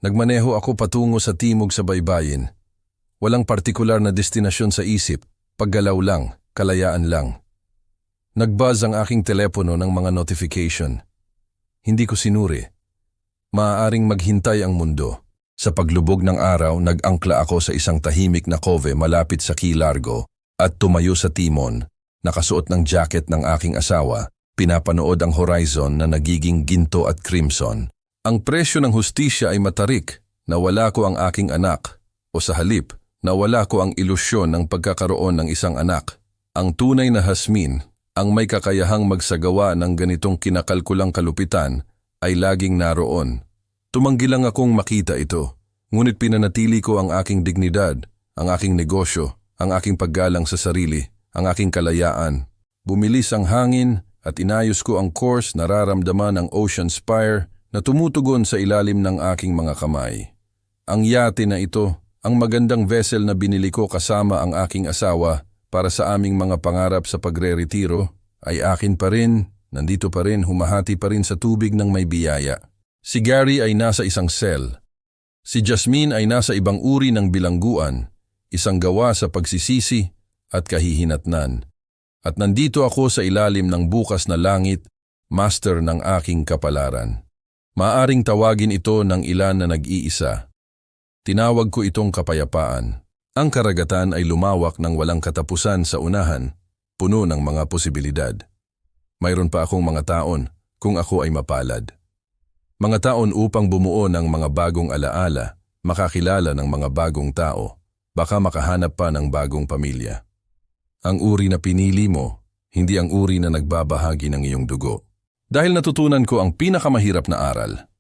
Nagmaneho ako patungo sa timog sa baybayin. Walang partikular na destinasyon sa isip, paggalaw lang, kalayaan lang. Nagbuzz ang aking telepono ng mga notification. Hindi ko sinuri. Maaaring maghintay ang mundo. Sa paglubog ng araw, nag-angkla ako sa isang tahimik na cove malapit sa Key Largo at tumayo sa timon, nakasuot ng jacket ng aking asawa, pinapanood ang horizon na nagiging ginto at crimson. Ang presyo ng hustisya ay matarik, nawala ko ang aking anak, o sa halip, nawala ko ang ilusyon ng pagkakaroon ng isang anak. Ang tunay na Jasmine, ang may kakayahang magsagawa ng ganitong kinakalkulang kalupitan, ay laging naroon. Tumanggi lang akong makita ito, ngunit pinanatili ko ang aking dignidad, ang aking negosyo, ang aking paggalang sa sarili, ang aking kalayaan. Bumilis ang hangin at inayos ko ang course nararamdaman ang Ocean Spire na tumutugon sa ilalim ng aking mga kamay. Ang yate na ito, ang magandang vessel na binili ko kasama ang aking asawa para sa aming mga pangarap sa pagre-retiro, ay akin pa rin, nandito pa rin, humahati pa rin sa tubig ng may biyaya. Si Gary ay nasa isang cell. Si Jasmine ay nasa ibang uri ng bilangguan, isang gawa sa pagsisisi at kahihinatnan. At nandito ako sa ilalim ng bukas na langit, master ng aking kapalaran. Maaring tawagin ito ng ilan na nag-iisa. Tinawag ko itong kapayapaan. Ang karagatan ay lumawak ng walang katapusan sa unahan, puno ng mga posibilidad. Mayroon pa akong mga taon kung ako ay mapalad. Mga taon upang bumuo ng mga bagong alaala, makakilala ng mga bagong tao, baka makahanap pa ng bagong pamilya. Ang uri na pinili mo, hindi ang uri na nagbabahagi ng iyong dugo. Dahil natutunan ko ang pinakamahirap na aral.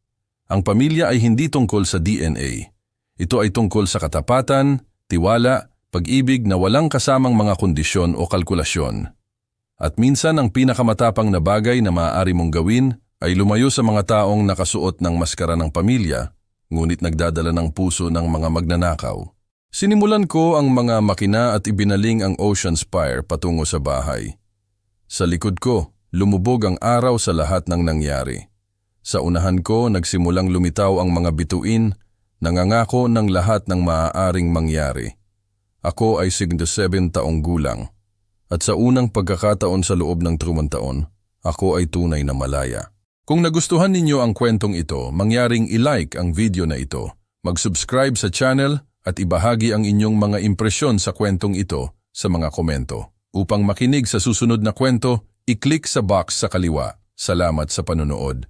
Ang pamilya ay hindi tungkol sa DNA. Ito ay tungkol sa katapatan, tiwala, pag-ibig na walang kasamang mga kondisyon o kalkulasyon. At minsan ang pinakamatapang na bagay na maaari mong gawin ay lumayo sa mga taong nakasuot ng maskara ng pamilya, ngunit nagdadala ng puso ng mga magnanakaw. Sinimulan ko ang mga makina at ibinaling ang Ocean Spire patungo sa bahay. Sa likod ko, lumubog ang araw sa lahat ng nangyari. Sa unahan ko, nagsimulang lumitaw ang mga bituin, nangangako ng lahat ng maaaring mangyari. Ako ay 67 taong gulang, at sa unang pagkakataon sa loob ng 3 taon, ako ay tunay na malaya. Kung nagustuhan ninyo ang kwentong ito, mangyaring i-like ang video na ito, mag-subscribe sa channel at ibahagi ang inyong mga impresyon sa kwentong ito sa mga komento. Upang makinig sa susunod na kwento, i-click sa box sa kaliwa. Salamat sa panonood.